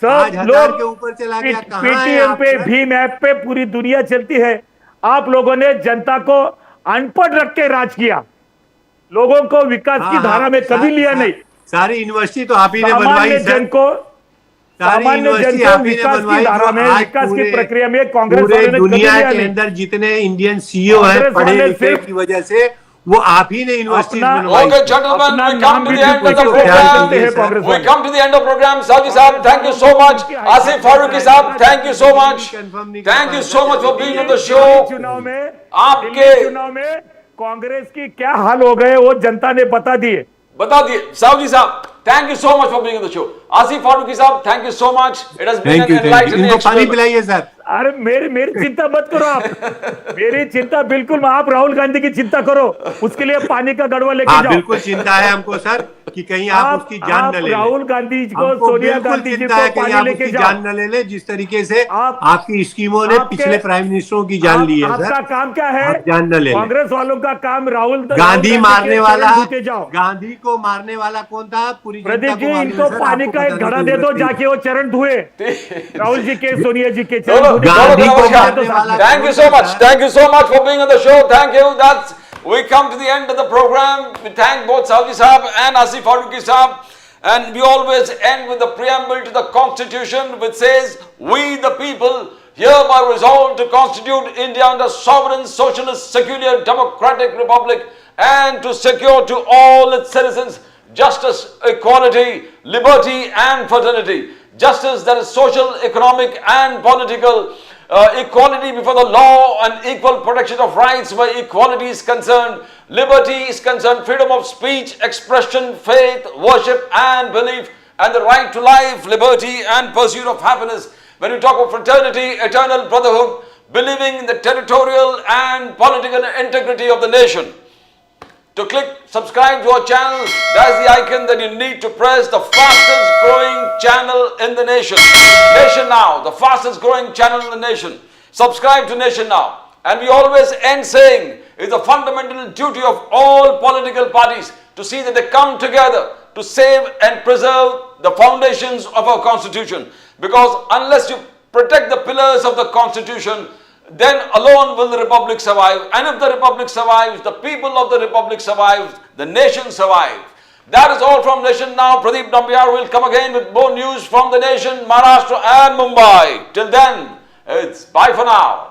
सब 1000 लोग के ऊपर चला गया। कहाँ है पेटीएम आप पे, सर? भीम ऐप पे पूरी दुनिया चलती है। आप लोगों ने जनता को अनपढ़ रख के राज किया, लोगों को विकास की हाँ, धारा में कभी लिया नहीं। सारी यूनिवर्सिटी तो आप ही ने बनवाई सामान्य सर। जन को सारी सामान्य जन यूनिवर्सिटी को आप ही ने विकास की बनवाई, धारा जो में, आज विकास की पूरे- प्रक्रिया में कांग्रेस पूरे वालों ने कभी दुनिया लिया के नहीं। अंदर जितने इंडियन सीईओ हैं कांग्रेस पढ़े वाले लिखे सिर्फ की वजह से, वो आप ही ने यूनिवर्सिटी अपना- बनवाई। Okay, gentlemen, अपना we नाम come to भी the end of the बिल्कुल ख्याल program. कीजिए है सर। कांग्रेस We वाले। come to the end of program. Saudi Saab, thank you so much. Asif Faruqi Saab, thank you so much. Thank you so much for being on the show. चुनाव में, आपके- दिल्ली चुनाव में कांग्रेस की क्या हाल हो गए वो जनता ने बता दिए। बता दिए साहब जी साहब, thank you so much for being on the show. Asif Farooqui साहब, thank you so much. It has been thank you, an thank you. Enlightening इनको पानी एक्सपीरियंस। पिलाइए सर। अरे मेरी चिंता मत करो आप, मेरी चिंता बिल्कुल, आप राहुल गांधी की चिंता करो, उसके लिए पानी का गड़वा लेके हाँ जाओ। बिल्कुल चिंता है हमको सर कि कहीं आप उसकी जान आप न ले लें। राहुल गांधी को, हमको सोनिया बिल्कुल गांधी जी चिंता को है कहीं पानी आप लेके उसकी जाओ। जान न ले लें, जिस तरीके से आपकी स्कीमों ने आपके- पिछले प्राइम मिनिस्टरों की जान ली है आपका सर। काम क्या है? आप जान न ले लें। कांग्रेस वालों का काम गांधी मारने के वाला, चरण छूते जाओ। गांधी को मारने वाला कौन था? पूरी जनता प्रदीप को जी, मालूम है इनको सर, पानी आपको का एक बताने घड़ा की दे दो, जरूरत नहीं। जाके वो चरण धुए, राहुल जी के, सोनिया जी के चलो, चरण धुए। गांधी को तो मारने वाला Thank you so much. Thank you so much for being on the show. Thank you. That's we come to the end of the program. We thank both Saudi Saab and Asif Faruqi Saab. And we always end with the preamble to the Constitution, which says, "We the people hereby resolve to constitute India under sovereign, socialist, secular, democratic republic, and to secure to all its citizens justice, equality, liberty, and fraternity. Justice that is social, economic, and political." Equality before the law and equal protection of rights where equality is concerned, liberty is concerned, freedom of speech, expression, faith, worship and belief, and the right to life, liberty and pursuit of happiness. When we talk of fraternity, eternal brotherhood, believing in the territorial and political integrity of the nation. To click subscribe to our channel, that's the icon that you need to press, the fastest growing channel in the nation. Nation Now, the fastest growing channel in the nation. Subscribe to Nation Now. And we always end saying, it's a fundamental duty of all political parties to see that they come together to save and preserve the foundations of our Constitution. Because unless you protect the pillars of the Constitution, then alone will the Republic survive. And if the Republic survives, the people of the Republic survive, the nation survives. That is all from Nation Now. Pradeep Nambiar will come again with more news from the nation, Maharashtra and Mumbai. Till then, it's bye for now.